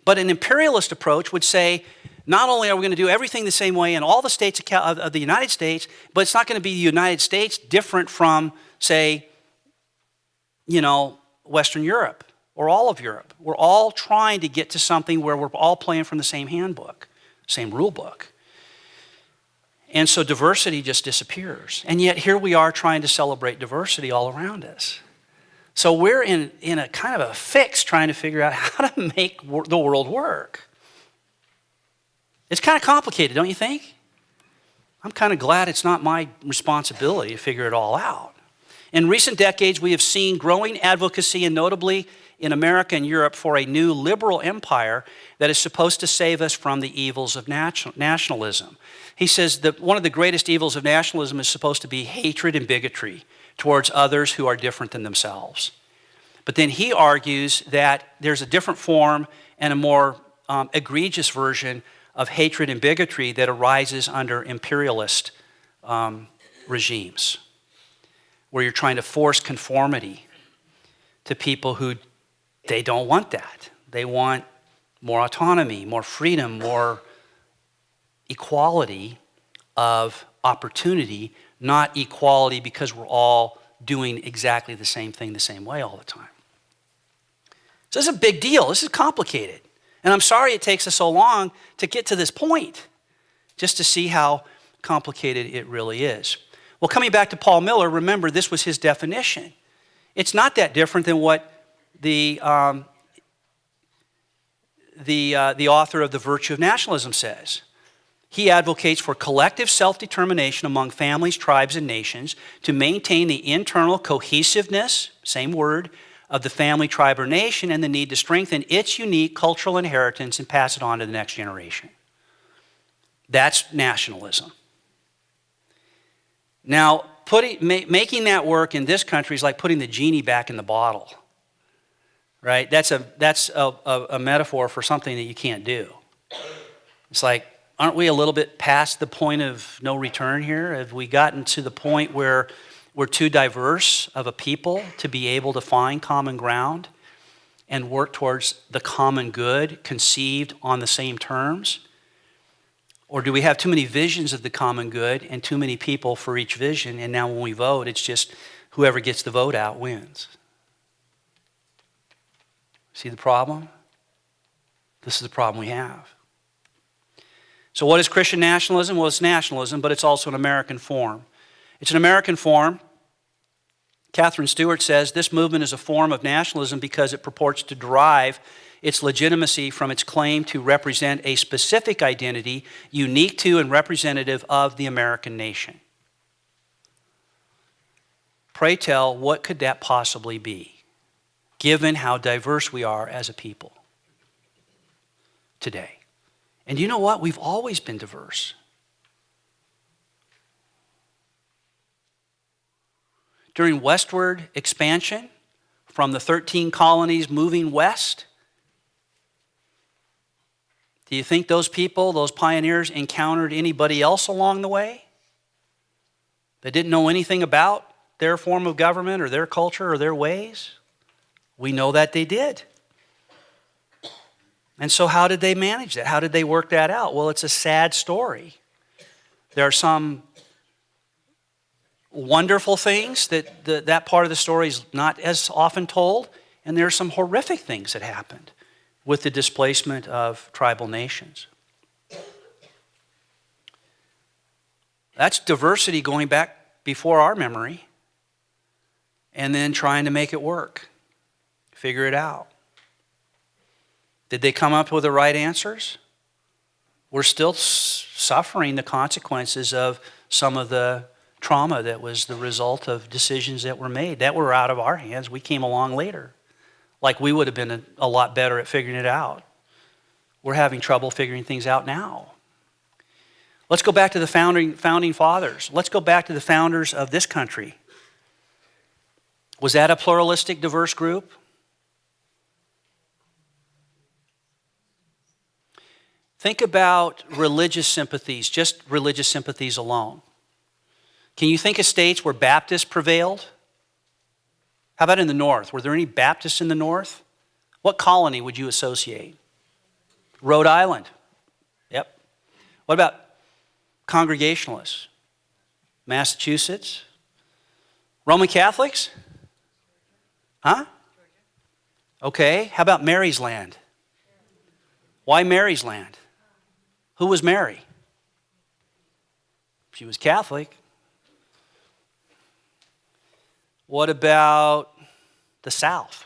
But an imperialist approach would say, not only are we going to do everything the same way in all the states of the United States, but it's not going to be the United States different from, say, Western Europe or all of Europe. We're all trying to get to something where we're all playing from the same handbook, same rule book. And so diversity just disappears. And yet here we are trying to celebrate diversity all around us. So we're in a kind of a fix trying to figure out how to make the world work. It's kind of complicated, don't you think? I'm kind of glad it's not my responsibility to figure it all out. In recent decades, we have seen growing advocacy, and notably in America and Europe, for a new liberal empire that is supposed to save us from the evils of nationalism. He says that one of the greatest evils of nationalism is supposed to be hatred and bigotry towards others who are different than themselves. But then he argues that there's a different form and a more egregious version of hatred and bigotry that arises under imperialist regimes, where you're trying to force conformity to people who they don't want that. They want more autonomy, more freedom, more equality of opportunity, not equality because we're all doing exactly the same thing the same way all the time. So this is a big deal. This is complicated. And I'm sorry it takes us so long to get to this point, just to see how complicated it really is. Well, coming back to Paul Miller, remember this was his definition. It's not that different than what the author of The Virtue of Nationalism says. He advocates for collective self-determination among families, tribes, and nations to maintain the internal cohesiveness, same word, of the family, tribe, or nation, and the need to strengthen its unique cultural inheritance and pass it on to the next generation. That's nationalism. Now, making that work in this country is like putting the genie back in the bottle, right? That's a metaphor for something that you can't do. It's like, aren't we a little bit past the point of no return here? Have we gotten to the point where we're too diverse of a people to be able to find common ground and work towards the common good conceived on the same terms? Or do we have too many visions of the common good and too many people for each vision, and now when we vote, it's just whoever gets the vote out wins? See the problem? This is the problem we have. So what is Christian nationalism? Well, it's nationalism, but it's also an American form. It's an American form. Catherine Stewart says this movement is a form of nationalism because it purports to derive its legitimacy from its claim to represent a specific identity unique to and representative of the American nation. Pray tell, what could that possibly be, given how diverse we are as a people today? And you know what? We've always been diverse. During westward expansion, from the 13 colonies moving west, do you think those people, those pioneers, encountered anybody else along the way that didn't know anything about their form of government or their culture or their ways? We know that they did. And so how did they manage that? How did they work that out? Well, it's a sad story. There are some wonderful things that part of the story is not as often told, and there are some horrific things that happened with the displacement of tribal nations. That's diversity going back before our memory, and then trying to make it work, figure it out. Did they come up with the right answers? We're still suffering the consequences of some of the trauma that was the result of decisions that were made. That were out of our hands. We came along later. Like we would have been a lot better at figuring it out. We're having trouble figuring things out now. Let's go back to the founding fathers. Let's go back to the founders of this country. Was that a pluralistic, diverse group? Think about religious sympathies, just religious sympathies alone. Can you think of states where Baptists prevailed? How about in the North? Were there any Baptists in the North? What colony would you associate? Rhode Island. Yep. What about Congregationalists? Massachusetts? Roman Catholics? Huh? Okay. How about Mary's Land? Why Mary's Land? Who was Mary? She was Catholic. What about the South?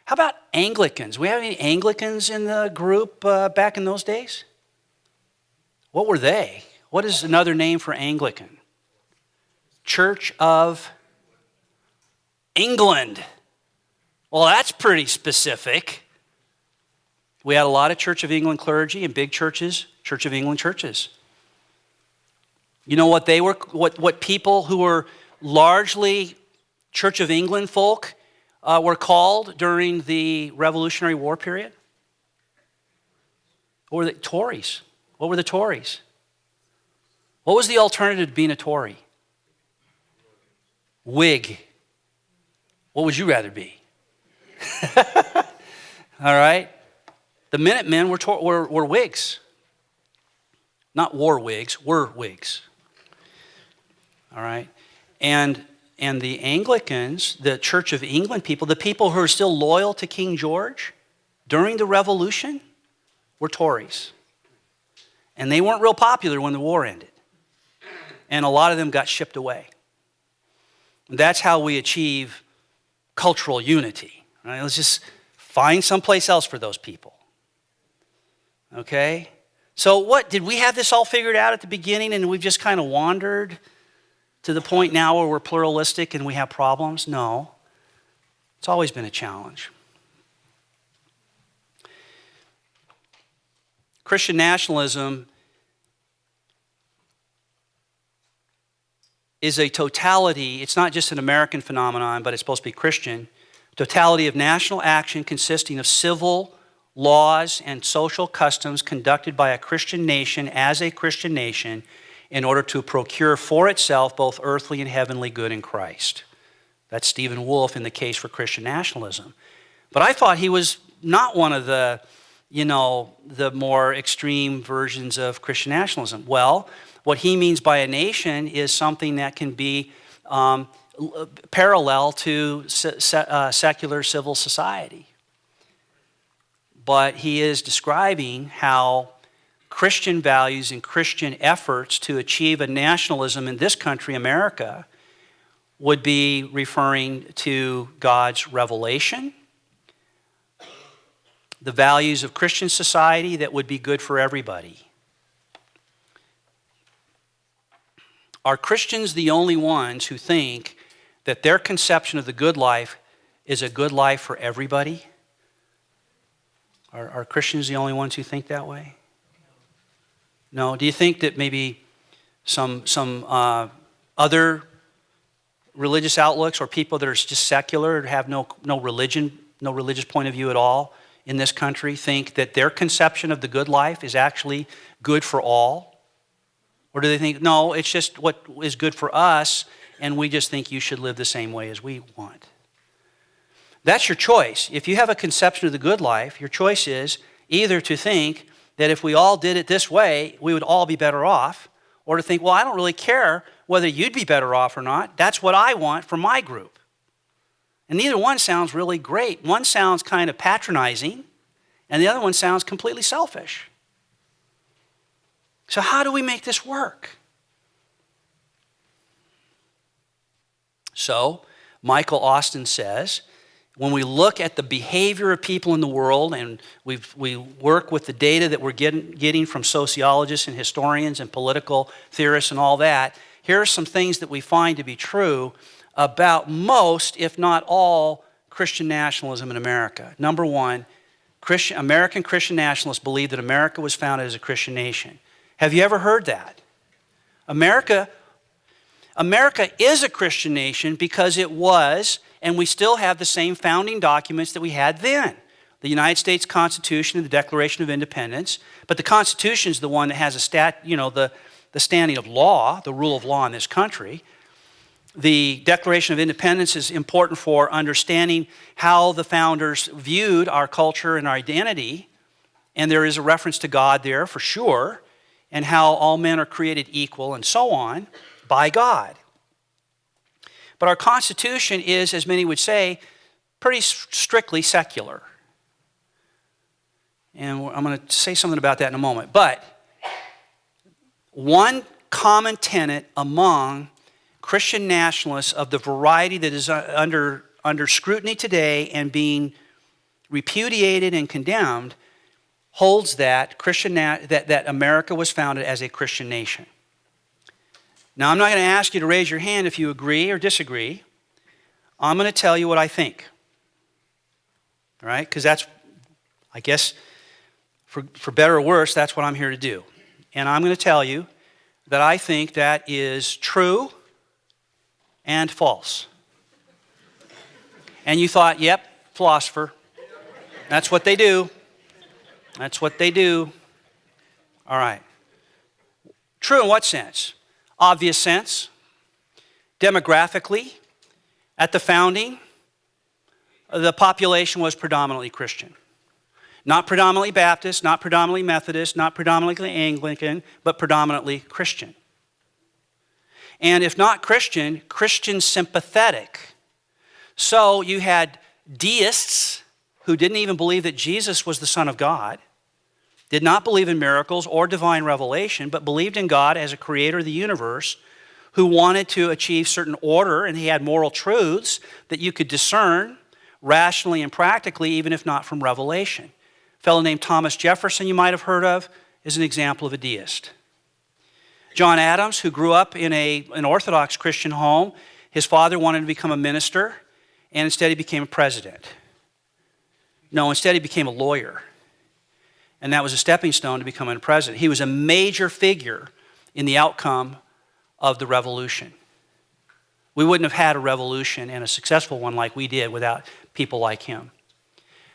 How about Anglicans? We have any Anglicans in the group back in those days? What were they? What is another name for Anglican? Church of England. Well, that's pretty specific. We had a lot of Church of England clergy and big churches, Church of England churches. You know what they were, what people who were largely Church of England folk were called during the Revolutionary War period? What were the Tories? What were the Tories? What was the alternative to being a Tory? Whig. What would you rather be? All right. The Minutemen were Whigs. Not war Whigs, were Whigs. All right. And the Anglicans, the Church of England people, the people who are still loyal to King George during the Revolution were Tories. And they weren't real popular when the war ended. And a lot of them got shipped away. That's how we achieve cultural unity. Right? Let's just find someplace else for those people. Okay? So what, did we have this all figured out at the beginning and we've just kind of wandered to the point now where we're pluralistic and we have problems? No. It's always been a challenge. Christian nationalism is a totality. It's not just an American phenomenon, but it's supposed to be Christian. Totality of national action consisting of civil laws and social customs conducted by a Christian nation as a Christian nation in order to procure for itself both earthly and heavenly good in Christ. That's Stephen Wolfe in the case for Christian nationalism. But I thought he was not one of the, the more extreme versions of Christian nationalism. Well, what he means by a nation is something that can be parallel to secular civil society. But he is describing how Christian values and Christian efforts to achieve a nationalism in this country, America, would be referring to God's revelation, the values of Christian society that would be good for everybody. Are Christians the only ones who think that their conception of the good life is a good life for everybody? Are Christians the only ones who think that way? No. Do you think that maybe some other religious outlooks or people that are just secular, have no religious point of view at all in this country think that their conception of the good life is actually good for all? Or do they think, no, it's just what is good for us, and we just think you should live the same way as we want? That's your choice. If you have a conception of the good life, your choice is either to think that if we all did it this way, we would all be better off, or to think, well, I don't really care whether you'd be better off or not. That's what I want for my group. And neither one sounds really great. One sounds kind of patronizing, and the other one sounds completely selfish. So how do we make this work? So Michael Austin says, when we look at the behavior of people in the world, and we work with the data that we're getting from sociologists and historians and political theorists and all that, here are some things that we find to be true about most, if not all, Christian nationalism in America. Number one, American Christian nationalists believe that America was founded as a Christian nation. Have you ever heard that? America is a Christian nation because it was, and we still have the same founding documents that we had then. The United States Constitution and the Declaration of Independence. But the Constitution is the one that has the standing of law, the rule of law in this country. The Declaration of Independence is important for understanding how the founders viewed our culture and our identity. And there is a reference to God there for sure, and how all men are created equal and so on by God. But our Constitution is, as many would say, pretty strictly secular. And I'm going to say something about that in a moment. But one common tenet among Christian nationalists of the variety that is under scrutiny today and being repudiated and condemned holds that that America was founded as a Christian nation. Now, I'm not going to ask you to raise your hand if you agree or disagree. I'm going to tell you what I think. All right? Because that's, I guess, for better or worse, that's what I'm here to do. And I'm going to tell you that I think that is true and false. And you thought, yep, philosopher. That's what they do. That's what they do. All right. True in what sense? Obvious sense. Demographically, at the founding, the population was predominantly Christian. Not predominantly Baptist, not predominantly Methodist, not predominantly Anglican, but predominantly Christian. And if not Christian, Christian sympathetic. So you had deists who didn't even believe that Jesus was the Son of God, did not believe in miracles or divine revelation, but believed in God as a creator of the universe, who wanted to achieve certain order, and he had moral truths that you could discern rationally and practically, even if not from revelation. A fellow named Thomas Jefferson, you might have heard of, is an example of a deist. John Adams, who grew up in an Orthodox Christian home, his father wanted to become a minister, and instead he became a president. No, instead he became a lawyer. And that was a stepping stone to becoming a president. He was a major figure in the outcome of the revolution. We wouldn't have had a revolution, and a successful one like we did, without people like him.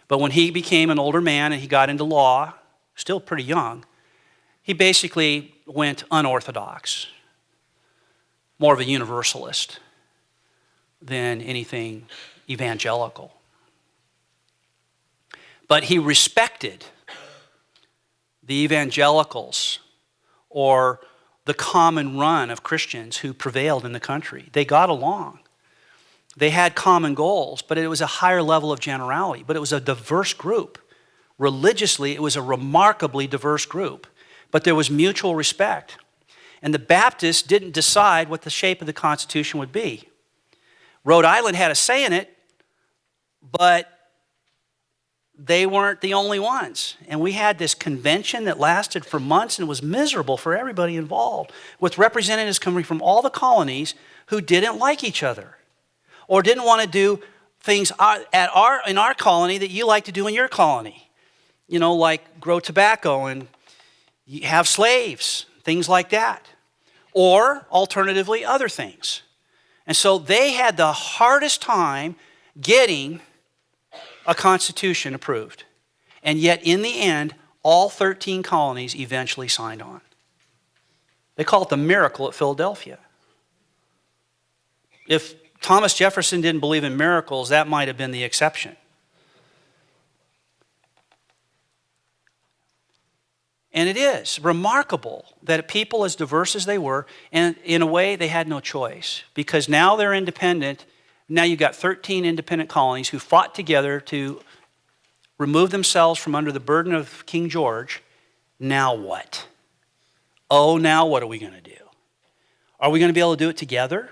But when he became an older man and he got into law, still pretty young, he basically went unorthodox, more of a universalist than anything evangelical. But he respected the evangelicals or the common run of Christians who prevailed in the country. They got along. They had common goals, but it was a higher level of generality. But it was a diverse group. Religiously, it was a remarkably diverse group. But there was mutual respect. And the Baptists didn't decide what the shape of the Constitution would be. Rhode Island had a say in it, but they weren't the only ones. And we had this convention that lasted for months and was miserable for everybody involved, with representatives coming from all the colonies who didn't like each other or didn't want to do things in our colony that you like to do in your colony. You know, like grow tobacco and have slaves, things like that. Or, alternatively, other things. And so they had the hardest time getting a constitution approved. And yet, in the end, all 13 colonies eventually signed on. They call it the miracle at Philadelphia. If Thomas Jefferson didn't believe in miracles, that might have been the exception. And it is remarkable that people as diverse as they were, and in a way they had no choice, because now they're independent. Now you've got 13 independent colonies who fought together to remove themselves from under the burden of King George. Now what? Oh, now what are we going to do? Are we going to be able to do it together?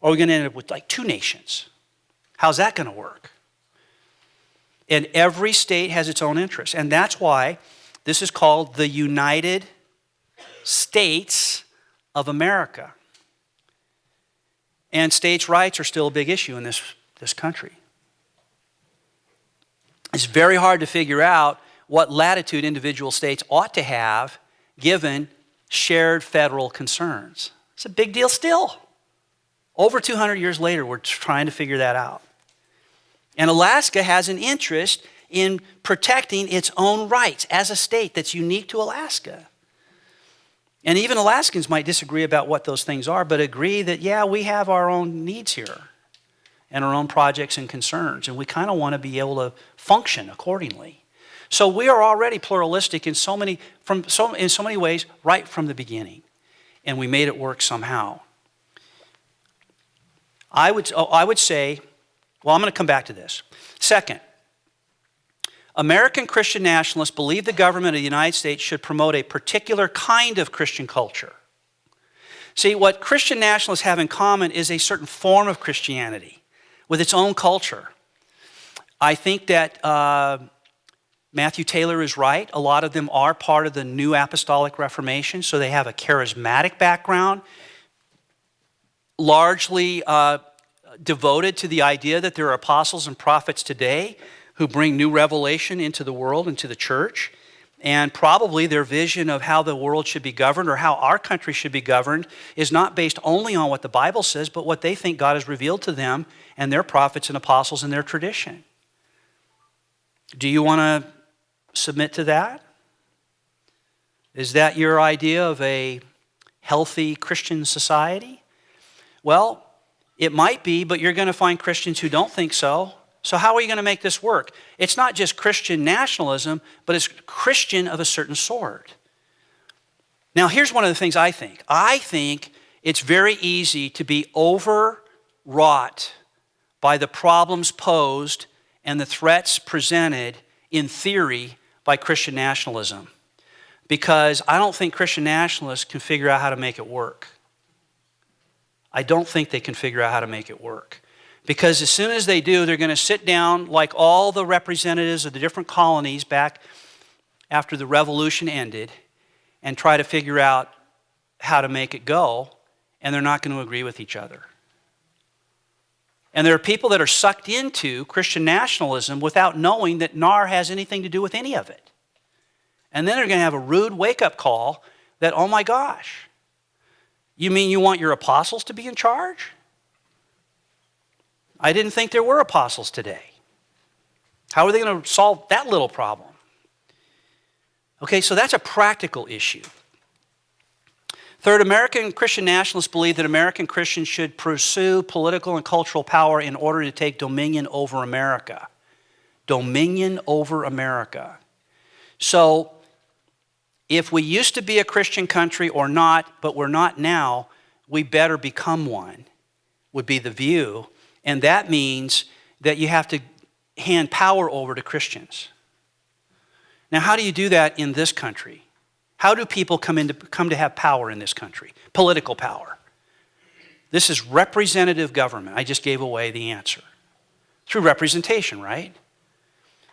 Or are we going to end up with like 2 nations? How's that going to work? And every state has its own interests. And that's why this is called the United States of America. And states' rights are still a big issue in this country. It's very hard to figure out what latitude individual states ought to have given shared federal concerns. It's a big deal still. Over 200 years later, we're trying to figure that out. And Alaska has an interest in protecting its own rights as a state that's unique to Alaska. And even Alaskans might disagree about what those things are, but agree that, yeah, we have our own needs here and our own projects and concerns, and we kind of want to be able to function accordingly. So we are already pluralistic in so many ways right from the beginning, and we made it work somehow. I would say, well, I'm going to come back to this. Second, American Christian nationalists believe the government of the United States should promote a particular kind of Christian culture. See, what Christian nationalists have in common is a certain form of Christianity with its own culture. I think that Matthew Taylor is right. A lot of them are part of the New Apostolic Reformation, so they have a charismatic background, largely devoted to the idea that there are apostles and prophets today who bring new revelation into the world and to the church. And probably their vision of how the world should be governed or how our country should be governed is not based only on what the Bible says, but what they think God has revealed to them and their prophets and apostles and their tradition. Do you want to submit to that? Is that your idea of a healthy Christian society? Well, it might be, but you're going to find Christians who don't think so. So how are you going to make this work? It's not just Christian nationalism, but it's Christian of a certain sort. Now, here's one of the things I think. I think it's very easy to be overwrought by the problems posed and the threats presented in theory by Christian nationalism, because I don't think Christian nationalists can figure out how to make it work. I don't think they can figure out how to make it work. Because as soon as they do, they're going to sit down like all the representatives of the different colonies back after the revolution ended and try to figure out how to make it go, and they're not going to agree with each other. And there are people that are sucked into Christian nationalism without knowing that NAR has anything to do with any of it. And then they're going to have a rude wake-up call that, oh my gosh, you mean you want your apostles to be in charge? I didn't think there were apostles today. How are they going to solve that little problem? Okay, so that's a practical issue. Third, American Christian nationalists believe that American Christians should pursue political and cultural power in order to take dominion over America. Dominion over America. So, if we used to be a Christian country or not, but we're not now, we better become one, would be the view. And that means that you have to hand power over to Christians. Now, how do you do that in this country? How do people come to have power in this country? Political power. This is representative government. I just gave away the answer. Through representation, right?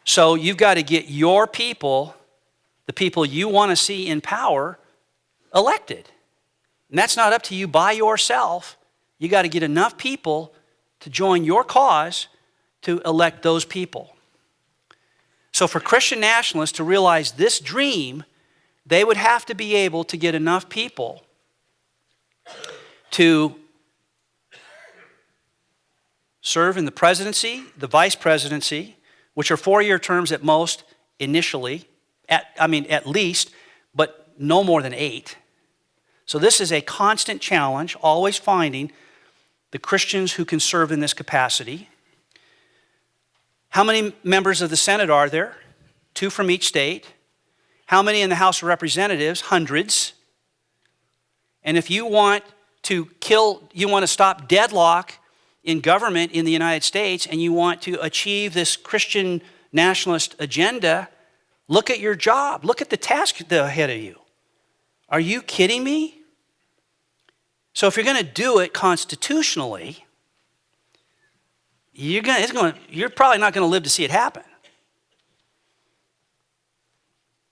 So you've got to get your people, the people you want to see in power, elected. And that's not up to you by yourself. You got to get enough people to join your cause to elect those people. So for Christian nationalists to realize this dream, they would have to be able to get enough people to serve in the presidency, the vice presidency, which are 4-year terms at most initially, at least, but no more than 8. So this is a constant challenge, always finding the Christians who can serve in this capacity. How many members of the Senate are there? 2 from each state. How many in the House of Representatives? Hundreds. And if you want to stop deadlock in government in the United States, and you want to achieve this Christian nationalist agenda, look at your job. Look at the task ahead of you. Are you kidding me? So if you're going to do it constitutionally, you're probably not going to live to see it happen.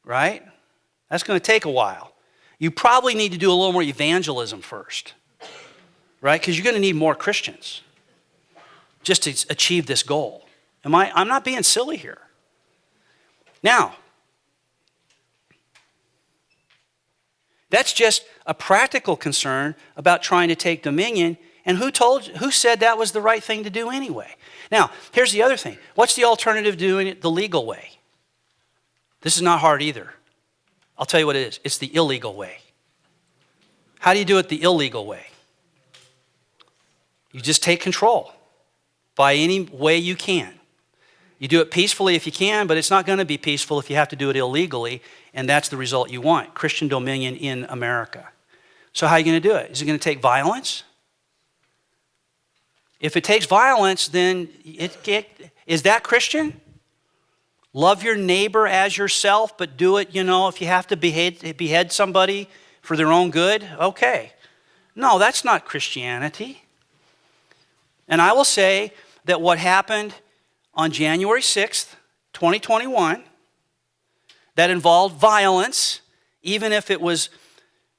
Right? That's going to take a while. You probably need to do a little more evangelism first. Right? Because you're going to need more Christians just to achieve this goal. I'm not being silly here. Now, that's just a practical concern about trying to take dominion. And who said that was the right thing to do anyway? Now, here's the other thing. What's the alternative to doing it the legal way? This is not hard either. I'll tell you what it is. It's the illegal way. How do you do it the illegal way? You just take control by any way you can. You do it peacefully if you can, but it's not going to be peaceful if you have to do it illegally, and that's the result you want, Christian dominion in America. So how are you going to do it? Is it going to take violence? If it takes violence, then is that Christian? Love your neighbor as yourself, but do it, if you have to behead somebody for their own good, okay. No, that's not Christianity. And I will say that what happened on January 6th, 2021, that involved violence, even if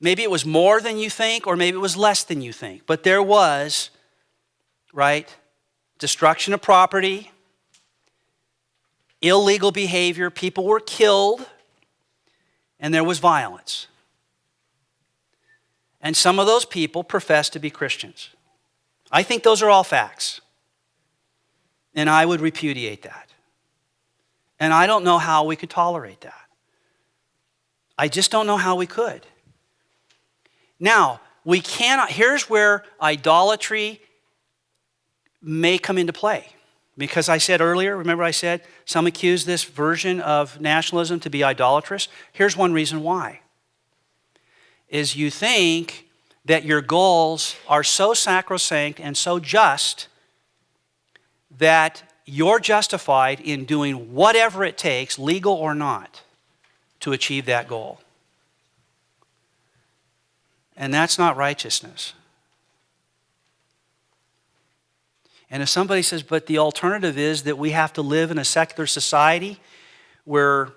maybe it was more than you think, or maybe it was less than you think. But there was, destruction of property, illegal behavior, people were killed, and there was violence. And some of those people profess to be Christians. I think those are all facts. And I would repudiate that. And I don't know how we could tolerate that. I just don't know how we could. Now, we cannot, here's where idolatry may come into play. Because I said earlier, remember I said, some accuse this version of nationalism to be idolatrous. Here's one reason why. Is you think that your goals are so sacrosanct and so just that you're justified in doing whatever it takes, legal or not, to achieve that goal. And that's not righteousness. And if somebody says, but the alternative is that we have to live in a secular society where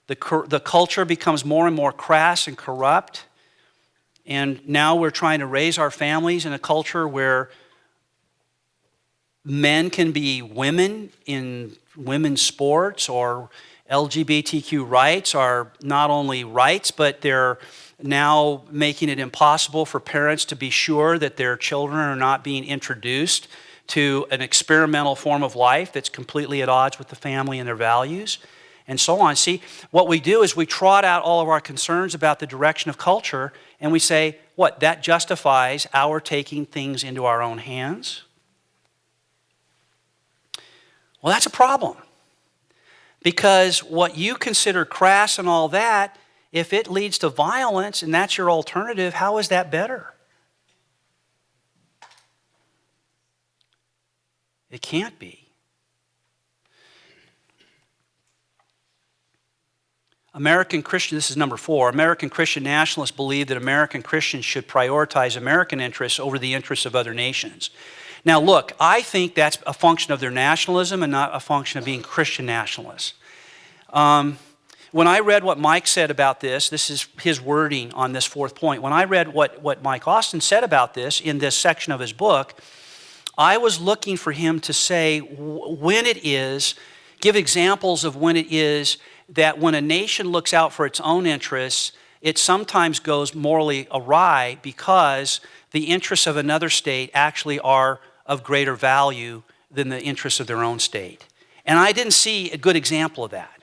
the culture becomes more and more crass and corrupt, and now we're trying to raise our families in a culture where men can be women in women's sports, or LGBTQ rights are not only rights, but they're now making it impossible for parents to be sure that their children are not being introduced to an experimental form of life that's completely at odds with the family and their values, and so on. See, what we do is we trot out all of our concerns about the direction of culture, and we say, what, that justifies our taking things into our own hands? Well, that's a problem. Because what you consider crass and all that, if it leads to violence and that's your alternative, how is that better? It can't be. American Christian, this is number 4, American Christian nationalists believe that American Christians should prioritize American interests over the interests of other nations. Now look, I think that's a function of their nationalism and not a function of being Christian nationalists. When I read what Mike said about this is his wording on this 4th point. When I read what Mike Austin said about this in this section of his book, I was looking for him to say when it is, give examples of when it is that when a nation looks out for its own interests, it sometimes goes morally awry because the interests of another state actually are of greater value than the interests of their own state. And I didn't see a good example of that.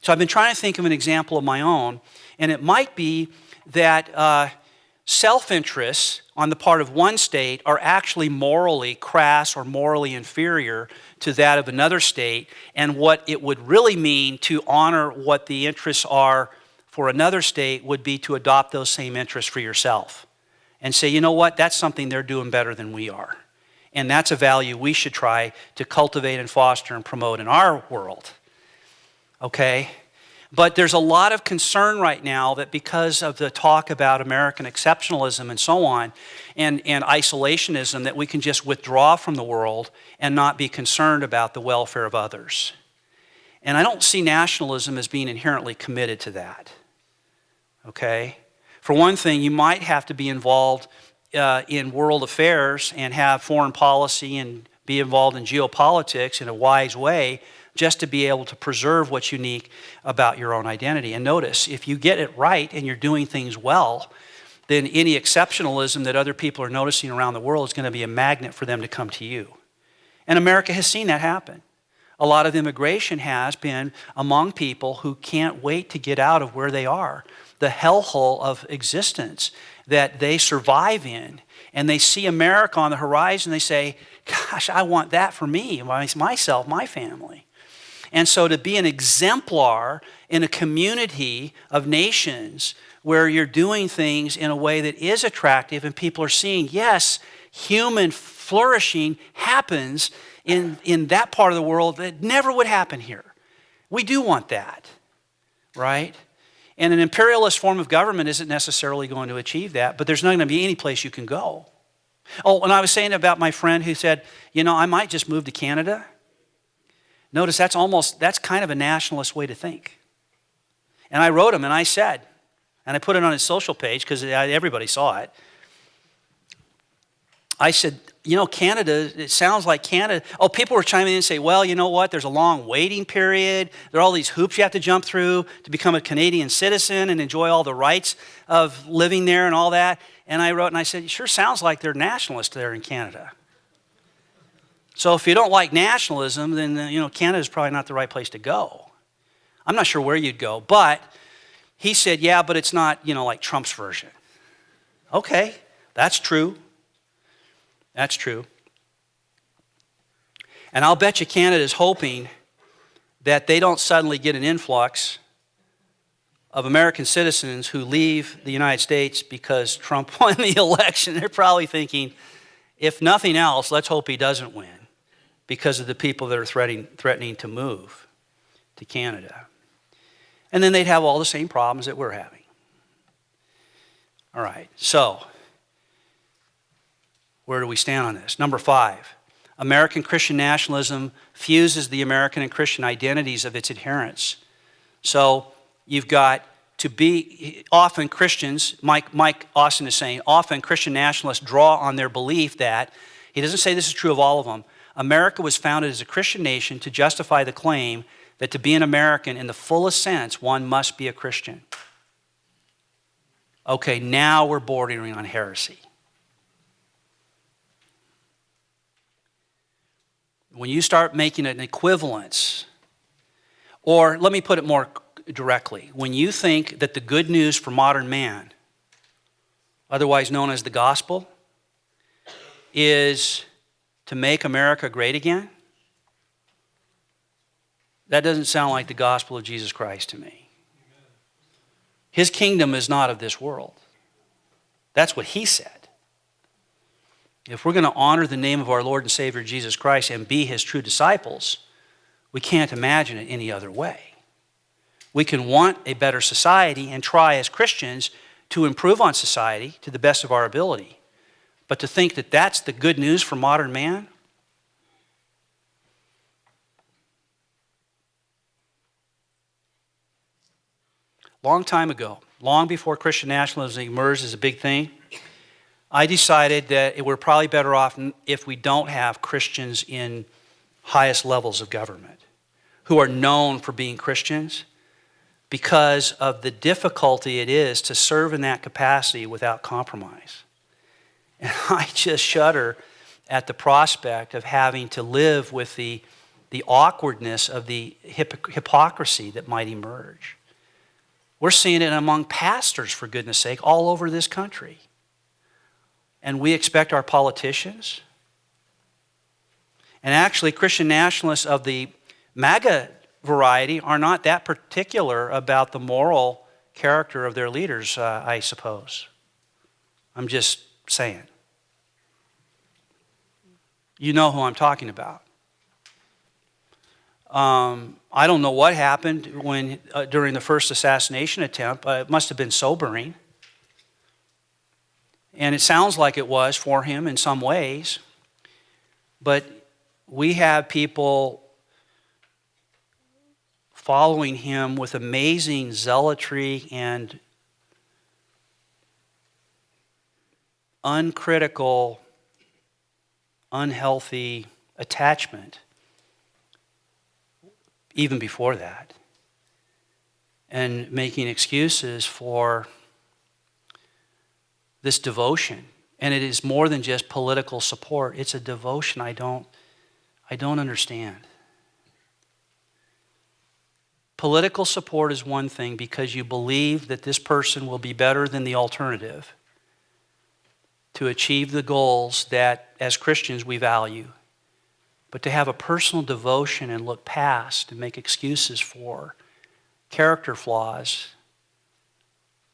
So I've been trying to think of an example of my own, and it might be that self-interests on the part of one state are actually morally crass or morally inferior to that of another state, and what it would really mean to honor what the interests are for another state would be to adopt those same interests for yourself and say, you know what, that's something they're doing better than we are. And that's a value we should try to cultivate and foster and promote in our world. Okay? But there's a lot of concern right now that because of the talk about American exceptionalism and so on, and isolationism, that we can just withdraw from the world and not be concerned about the welfare of others. And I don't see nationalism as being inherently committed to that. Okay? For one thing, you might have to be involved in world affairs and have foreign policy and be involved in geopolitics in a wise way just to be able to preserve what's unique about your own identity. And notice, if you get it right and you're doing things well, then any exceptionalism that other people are noticing around the world is going to be a magnet for them to come to you. And America has seen that happen. A lot of immigration has been among people who can't wait to get out of where they are, the hellhole of existence that they survive in. And they see America on the horizon, they say, gosh, I want that for me, myself, my family. And so to be an exemplar in a community of nations where you're doing things in a way that is attractive and people are seeing, yes, human flourishing happens in that part of the world that never would happen here. We do want that, right? And an imperialist form of government isn't necessarily going to achieve that, but there's not going to be any place you can go. Oh, and I was saying about my friend who said, you know, I might just move to Canada. Notice that's kind of a nationalist way to think. And I wrote him and I said, and I put it on his social page because everybody saw it. I said, you know, Canada, it sounds like Canada. Oh, people were chiming in and say, well, you know what? There's a long waiting period. There are all these hoops you have to jump through to become a Canadian citizen and enjoy all the rights of living there and all that. And I wrote and I said, it sure sounds like they're nationalists there in Canada. So if you don't like nationalism, then, you know, Canada's probably not the right place to go. I'm not sure where you'd go, but he said, yeah, but it's not, you know, like Trump's version. Okay, that's true. That's true. And I'll bet you Canada's hoping that they don't suddenly get an influx of American citizens who leave the United States because Trump won the election. They're probably thinking, if nothing else, let's hope he doesn't win because of the people that are threatening to move to Canada. And then they'd have all the same problems that we're having. All right, so where do we stand on this? Number 5, American Christian nationalism fuses the American and Christian identities of its adherents. So you've got to be, often Christians, Mike Austin is saying, often Christian nationalists draw on their belief that, he doesn't say this is true of all of them, America was founded as a Christian nation to justify the claim that to be an American in the fullest sense, one must be a Christian. Okay, now we're bordering on heresy. When you start making an equivalence, or let me put it more directly, when you think that the good news for modern man, otherwise known as the gospel, is to make America great again, that doesn't sound like the gospel of Jesus Christ to me. His kingdom is not of this world. That's what he said. If we're going to honor the name of our Lord and Savior Jesus Christ and be his true disciples, we can't imagine it any other way. We can want a better society and try as Christians to improve on society to the best of our ability. But to think that that's the good news for modern man? Long time ago, long before Christian nationalism emerged as a big thing, I decided that we're probably better off if we don't have Christians in highest levels of government who are known for being Christians because of the difficulty it is to serve in that capacity without compromise. And I just shudder at the prospect of having to live with the awkwardness of the hypocrisy that might emerge. We're seeing it among pastors, for goodness sake, all over this country. and we expect our politicians. And actually, Christian nationalists of the MAGA variety are not that particular about the moral character of their leaders, I suppose. I'm just saying. You know who I'm talking about. I don't know what happened when during the first assassination attempt. It must have been sobering. And it sounds like it was for him in some ways. But we have people following him with amazing zealotry and uncritical, unhealthy attachment even before that, and making excuses for this devotion. And it is more than just political support. It's a devotion I don't understand. Political support is one thing because you believe that this person will be better than the alternative to achieve the goals that as Christians we value. But to have a personal devotion and look past and make excuses for character flaws,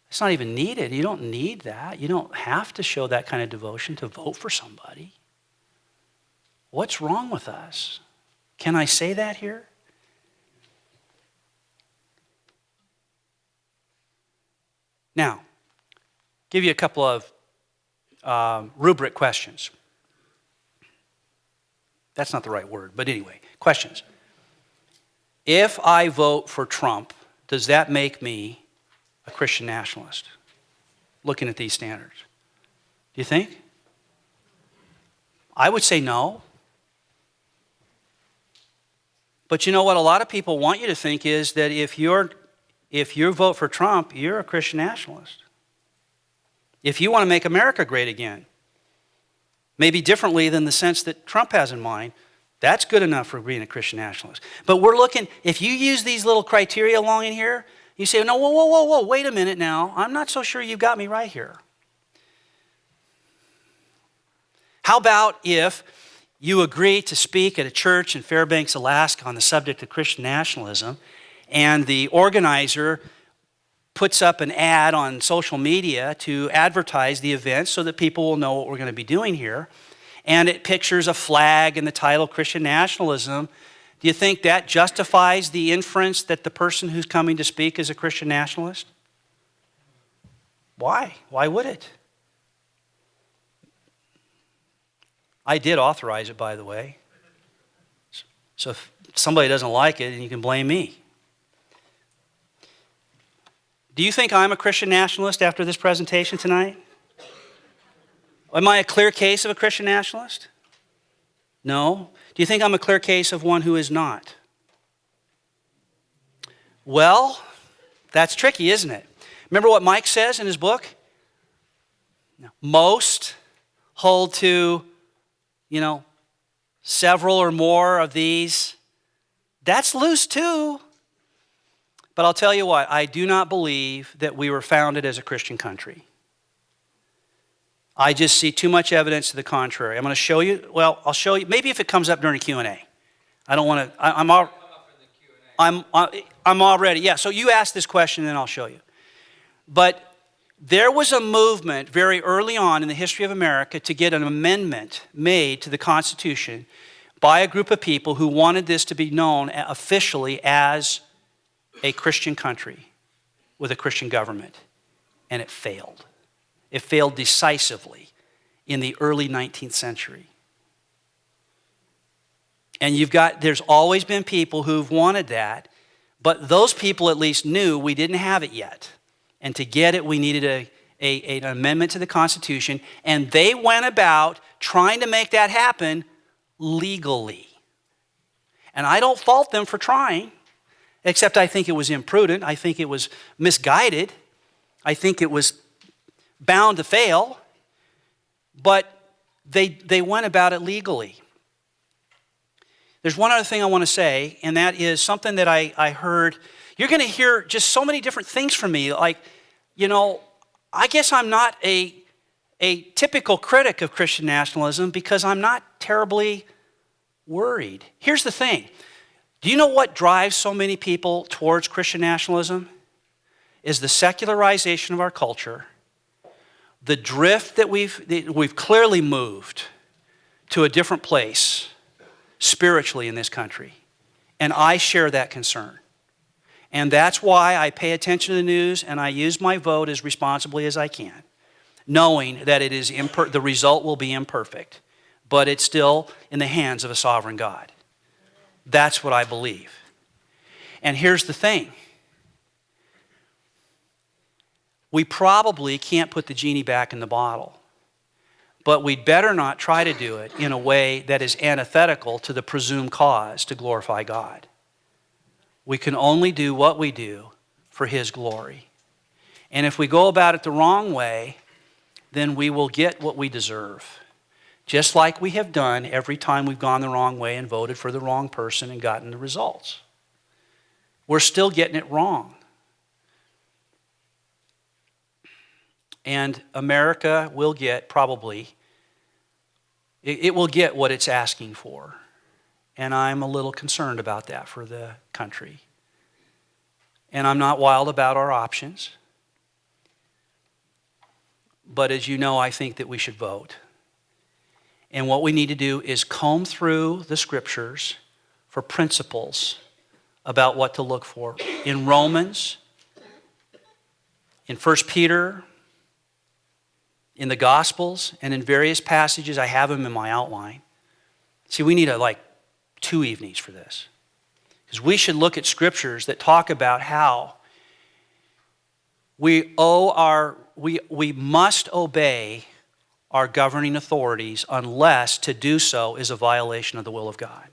it's not even needed. You don't need that. You don't have to show that kind of devotion to vote for somebody. What's wrong with us? Can I say that here? Now, give you a couple of rubric questions. That's not the right word, but anyway, questions. If I vote for Trump, does that make me a Christian nationalist? Looking at these standards. Do you think? I would say no. But you know what a lot of people want you to think is that if you vote for Trump, you're a Christian nationalist. If you want to make America great again, maybe differently than the sense that Trump has in mind, that's good enough for being a Christian nationalist. But we're looking, if you use these little criteria along in here, you say, no, whoa, wait a minute now. I'm not so sure you've got me right here. How about if you agree to speak at a church in Fairbanks, Alaska on the subject of Christian nationalism, and the organizer puts up an ad on social media to advertise the event so that people will know what we're going to be doing here, and it pictures a flag and the title Christian nationalism. Do you think that justifies the inference that the person who's coming to speak is a Christian nationalist? Why? Why would it? I did authorize it, by the way. So if somebody doesn't like it, you can blame me. Do you think I'm a Christian nationalist after this presentation tonight? Am I a clear case of a Christian nationalist? No. Do you think I'm a clear case of one who is not? Well, that's tricky, isn't it? Remember what Mike says in his book? Most hold to, several or more of these. That's loose too. But I'll tell you what, I do not believe that we were founded as a Christian country. I just see too much evidence to the contrary. I'm going to show you, I'll show you, maybe if it comes up during Q&A. I don't want to, I'm already, yeah, so you ask this question and then I'll show you. But there was a movement very early on in the history of America to get an amendment made to the Constitution by a group of people who wanted this to be known officially as a Christian country with a Christian government, and it failed. It failed decisively in the early 19th century. And there's always been people who've wanted that, but those people at least knew we didn't have it yet. And to get it, we needed an amendment to the Constitution, and they went about trying to make that happen legally. And I don't fault them for trying. Except I think it was imprudent. I think it was misguided. I think it was bound to fail. But they went about it legally. There's one other thing I want to say, and that is something that I heard. You're going to hear just so many different things from me. Like, I guess I'm not a a typical critic of Christian nationalism because I'm not terribly worried. Here's the thing. Do you know what drives so many people towards Christian nationalism? Is the secularization of our culture, the drift that we've clearly moved to a different place spiritually in this country. And I share that concern. And that's why I pay attention to the news and I use my vote as responsibly as I can, knowing that it is the result will be imperfect, but it's still in the hands of a sovereign God. That's what I believe. And here's the thing. We probably can't put the genie back in the bottle, but we'd better not try to do it in a way that is antithetical to the presumed cause to glorify God. We can only do what we do for His glory. And if we go about it the wrong way, then we will get what we deserve. Just like we have done every time we've gone the wrong way and voted for the wrong person and gotten the results. We're still getting it wrong. And America will get probably, it will get what it's asking for. And I'm a little concerned about that for the country. And I'm not wild about our options. But as you know, I think that we should vote. And what we need to do is comb through the scriptures for principles about what to look for. In Romans, in 1 Peter, in the Gospels, and in various passages, I have them in my outline. See, we need like 2 evenings for this. Because we should look at scriptures that talk about how we must obey our governing authorities unless to do so is a violation of the will of God.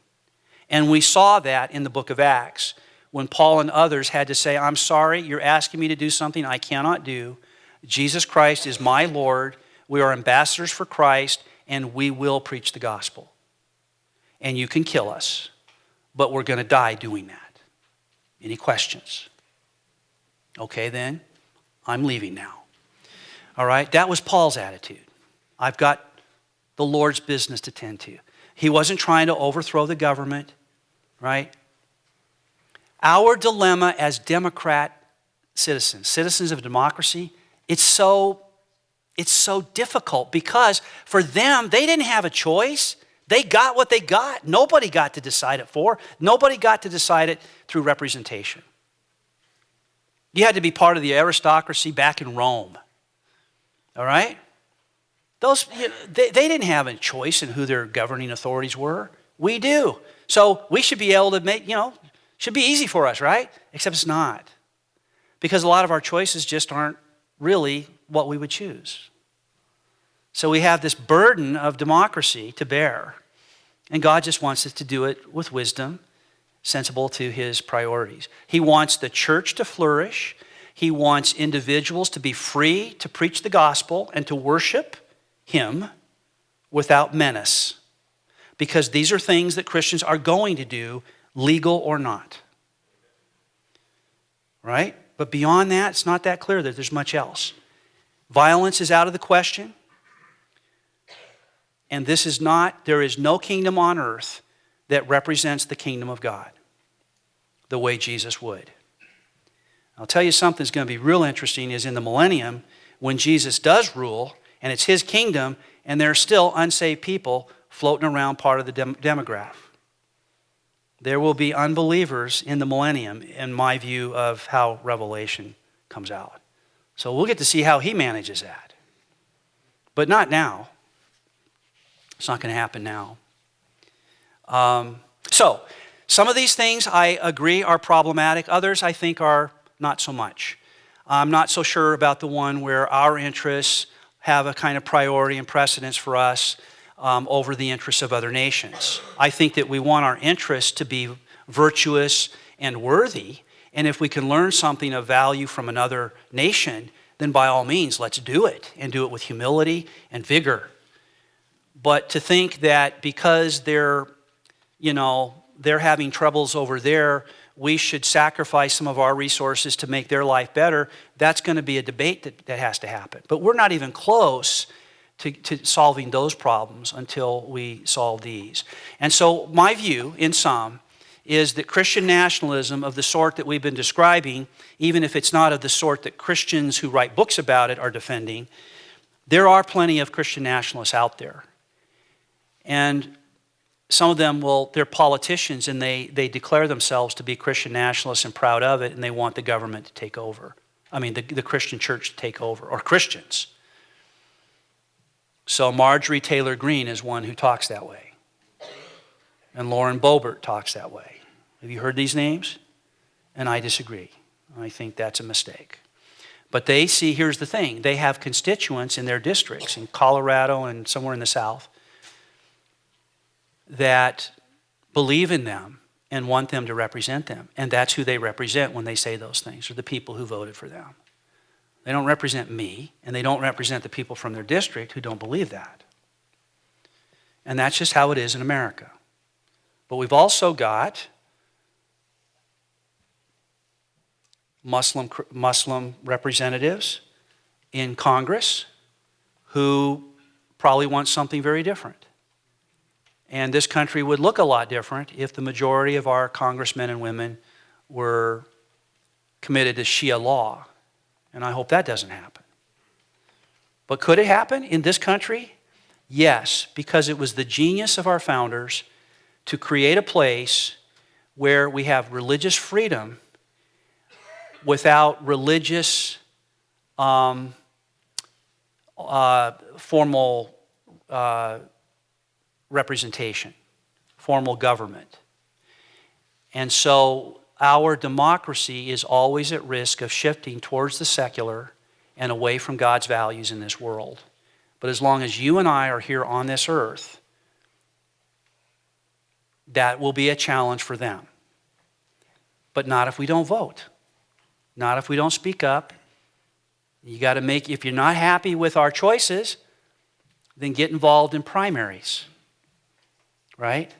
And we saw that in the book of Acts when Paul and others had to say, I'm sorry, you're asking me to do something I cannot do. Jesus Christ is my Lord. We are ambassadors for Christ, and we will preach the gospel. And you can kill us, but we're going to die doing that. Any questions? Okay, then, I'm leaving now. All right, that was Paul's attitude. I've got the Lord's business to tend to. He wasn't trying to overthrow the government, right? Our dilemma as Democrat citizens of democracy, it's so difficult because for them, they didn't have a choice. They got what they got. Nobody got to decide it for. Nobody got to decide it through representation. You had to be part of the aristocracy back in Rome. All right? They didn't have a choice in who their governing authorities were. We do. So we should be able to make, should be easy for us, right? Except it's not. Because a lot of our choices just aren't really what we would choose. So we have this burden of democracy to bear. And God just wants us to do it with wisdom, sensible to His priorities. He wants the church to flourish. He wants individuals to be free to preach the gospel and to worship Him without menace. Because these are things that Christians are going to do, legal or not. Right? But beyond that, it's not that clear that there's much else. Violence is out of the question. And there is no kingdom on earth that represents the kingdom of God the way Jesus would. I'll tell you something that's going to be real interesting is in the millennium when Jesus does rule and it's His kingdom and there are still unsaved people floating around part of the demograph. There will be unbelievers in the millennium in my view of how Revelation comes out. So we'll get to see how He manages that. But not now. It's not going to happen now. So some of these things I agree are problematic. Others I think are not so much. I'm not so sure about the one where our interests have a kind of priority and precedence for us over the interests of other nations. I think that we want our interests to be virtuous and worthy. And if we can learn something of value from another nation, then by all means, let's do it and do it with humility and vigor. But to think that because they're having troubles over there, we should sacrifice some of our resources to make their life better, that's going to be a debate that has to happen. But we're not even close to solving those problems until we solve these. And so my view, in sum, is that Christian nationalism of the sort that we've been describing, even if it's not of the sort that Christians who write books about it are defending, there are plenty of Christian nationalists out there. And some of them they're politicians and they declare themselves to be Christian nationalists and proud of it, and they want the government to take over. I mean, the Christian church to take over, or Christians. So Marjorie Taylor Greene is one who talks that way. And Lauren Boebert talks that way. Have you heard these names? And I disagree. I think that's a mistake. But they see, here's the thing, they have constituents in their districts, in Colorado and somewhere in the South, that believe in them and want them to represent them. And that's who they represent when they say those things, or the people who voted for them. They don't represent me, and they don't represent the people from their district who don't believe that. And that's just how it is in America. But we've also got Muslim representatives in Congress who probably want something very different. And this country would look a lot different if the majority of our congressmen and women were committed to Shia law. And I hope that doesn't happen. But could it happen in this country? Yes, because it was the genius of our founders to create a place where we have religious freedom without religious formal representation, formal government. And so our democracy is always at risk of shifting towards the secular and away from God's values in this world. But as long as you and I are here on this earth, that will be a challenge for them. But not if we don't vote. Not if we don't speak up. You got to make, if you're not happy with our choices, then get involved in primaries. Right?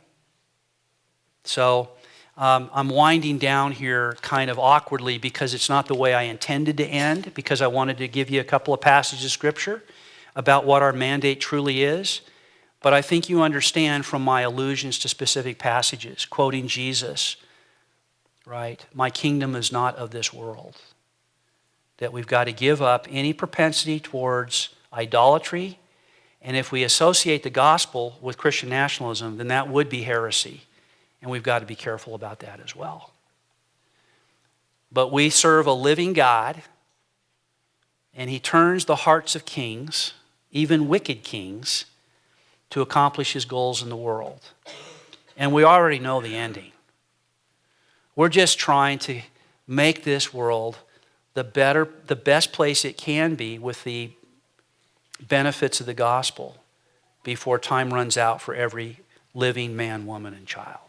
So I'm winding down here kind of awkwardly because it's not the way I intended to end, because I wanted to give you a couple of passages of Scripture about what our mandate truly is. But I think you understand from my allusions to specific passages, quoting Jesus, right? My kingdom is not of this world. That we've got to give up any propensity towards idolatry. And if we associate the gospel with Christian nationalism, then that would be heresy. And we've got to be careful about that as well. But we serve a living God, and He turns the hearts of kings, even wicked kings, to accomplish His goals in the world. And we already know the ending. We're just trying to make this world the best place it can be with the benefits of the gospel before time runs out for every living man, woman, and child.